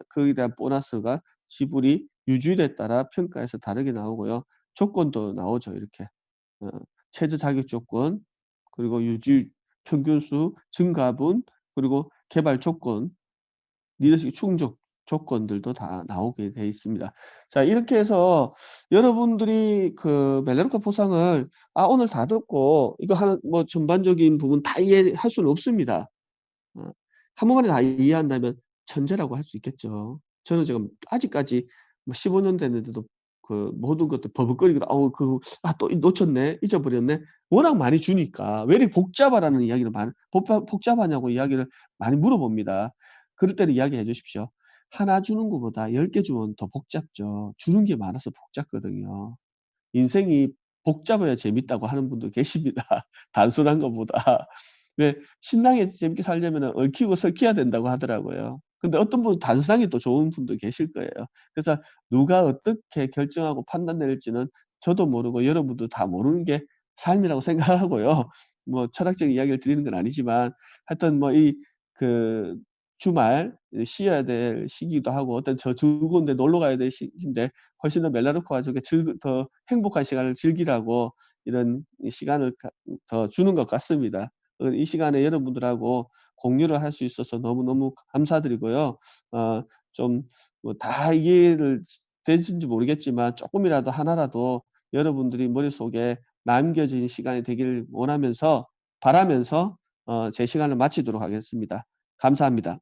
거기에 대한 보너스가 지불이 유주일에 따라 평가에서 다르게 나오고요. 조건도 나오죠, 이렇게. 어 최저 자격 조건, 그리고 유지 평균수 증가분, 그리고 개발 조건, 리더십 충족 조건들도 다 나오게 돼 있습니다. 자, 이렇게 해서 여러분들이 그 멜로디카 포상을 오늘 다 듣고 이거 하는 뭐 전반적인 부분 다 이해할 수는 없습니다. 어 한 번만에 다 이해한다면 천재라고 할 수 있겠죠. 저는 지금 아직까지 뭐 15년 됐는데도 그 모든 것들 버벅거리고 또 놓쳤네. 잊어버렸네. 워낙 많이 주니까 왜 이렇게 복잡하라는 이야기를 복잡하냐고 이야기를 많이 물어봅니다. 그럴 때는 이야기해 주십시오. 하나 주는 것보다 10개 주면 더 복잡죠. 주는 게 많아서 복잡거든요. 인생이 복잡해야 재밌다고 하는 분도 계십니다, 단순한 것보다. 왜 신나게 재밌게 살려면은 얽히고 설키야 된다고 하더라고요. 근데 어떤 분은 단순한 게 또 좋은 분도 계실 거예요. 그래서 누가 어떻게 결정하고 판단 내릴지는 저도 모르고 여러분도 다 모르는 게 삶이라고 생각을 하고요. 뭐 철학적인 이야기를 드리는 건 아니지만 하여튼 뭐 그 주말 쉬어야 될 시기이기도 하고 어떤 즐거운 데 놀러 가야 될 시기인데 훨씬 더 멜라노코 가족의 더 행복한 시간을 즐기라고 이런 이 시간을 더 주는 것 같습니다. 이 시간에 여러분들하고 공유를 할 수 있어서 너무너무 감사드리고요. 좀 뭐 다 이해를 되신지 모르겠지만 쪼끔이라도 하나라도 여러분들이 머릿속에 남겨진 시간이 되기를 바라면서 제 시간을 마치도록 하겠습니다. 감사합니다.